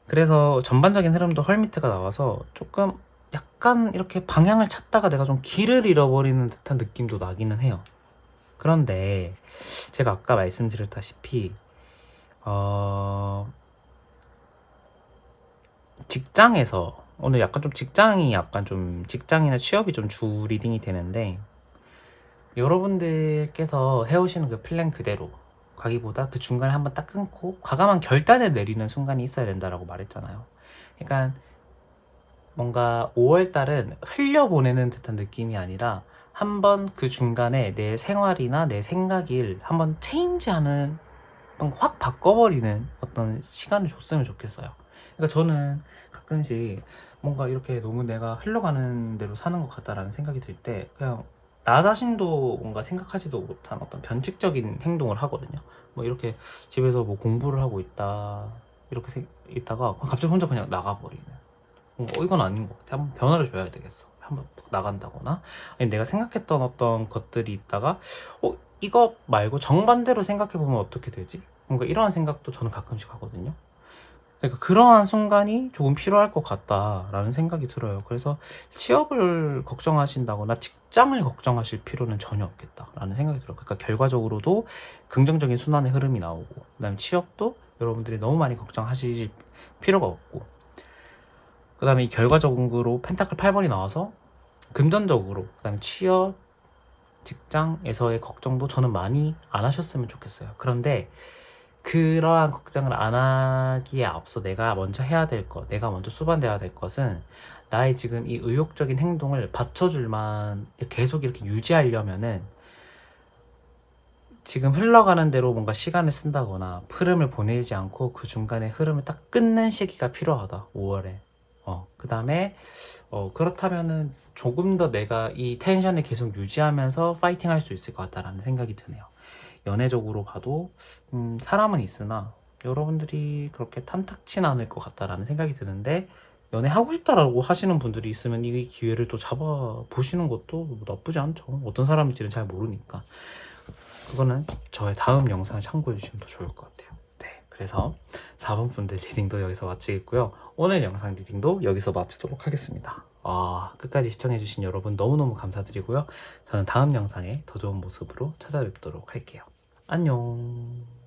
그래서 전반적인 흐름도 헐미트가 나와서 조금 약간 이렇게 방향을 찾다가 내가 좀 길을 잃어버리는 듯한 느낌도 나기는 해요. 그런데 제가 아까 말씀드렸다시피 직장에서 오늘 약간 좀 직장이나 취업이 좀 주 리딩이 되는데, 여러분들께서 해오시는 그 플랜 그대로 가기보다 그 중간에 한번 딱 끊고 과감한 결단을 내리는 순간이 있어야 된다라고 말했잖아요. 그러니까 뭔가 5월달은 흘려보내는 듯한 느낌이 아니라 한번 그 중간에 내 생활이나 내 생각을 한번 체인지하는, 확 바꿔버리는 어떤 시간을 줬으면 좋겠어요. 그러니까 저는 가끔씩 뭔가 이렇게 너무 내가 흘러가는 대로 사는 것 같다라는 생각이 들 때 그냥 나 자신도 뭔가 생각하지도 못한 어떤 변칙적인 행동을 하거든요. 뭐 이렇게 집에서 뭐 공부를 하고 있다가 갑자기 혼자 그냥 나가버리는, 이건 아닌 것 같아. 한번 변화를 줘야 되겠어. 한번 나간다거나, 아니 내가 생각했던 어떤 것들이 있다가 이거 말고 정반대로 생각해보면 어떻게 되지? 뭔가 이러한 생각도 저는 가끔씩 하거든요. 그러니까 그러한 순간이 조금 필요할 것 같다라는 생각이 들어요. 그래서 취업을 걱정하신다거나 직장을 걱정하실 필요는 전혀 없겠다라는 생각이 들어요. 그러니까 결과적으로도 긍정적인 순환의 흐름이 나오고, 그다음에 취업도 여러분들이 너무 많이 걱정하실 필요가 없고, 그 다음에 이 결과적으로 펜타클 8번이 나와서 금전적으로, 그 다음에 취업, 직장에서의 걱정도 저는 많이 안 하셨으면 좋겠어요. 그런데 그러한 걱정을 안 하기에 앞서 내가 먼저 해야 될 것, 내가 먼저 수반돼야 될 것은 나의 지금 이 의욕적인 행동을 받쳐줄만 계속 이렇게 유지하려면은 지금 흘러가는 대로 뭔가 시간을 쓴다거나 흐름을 보내지 않고 그 중간에 흐름을 딱 끊는 시기가 필요하다, 5월에. 그 다음에 그렇다면은 조금 더 내가 이 텐션을 계속 유지하면서 파이팅 할 수 있을 것 같다라는 생각이 드네요. 연애적으로 봐도 사람은 있으나 여러분들이 그렇게 탐탁진 않을 것 같다라는 생각이 드는데, 연애하고 싶다라고 하시는 분들이 있으면 이 기회를 또 잡아보시는 것도 뭐 나쁘지 않죠. 어떤 사람일지는 잘 모르니까. 그거는 저의 다음 영상을 참고해 주시면 더 좋을 것 같아요. 네, 그래서 4번 분들 리딩도 여기서 마치겠고요. 오늘 영상 리딩도 여기서 마치도록 하겠습니다. 끝까지 시청해주신 여러분 너무너무 감사드리고요. 저는 다음 영상에 더 좋은 모습으로 찾아뵙도록 할게요. 안녕.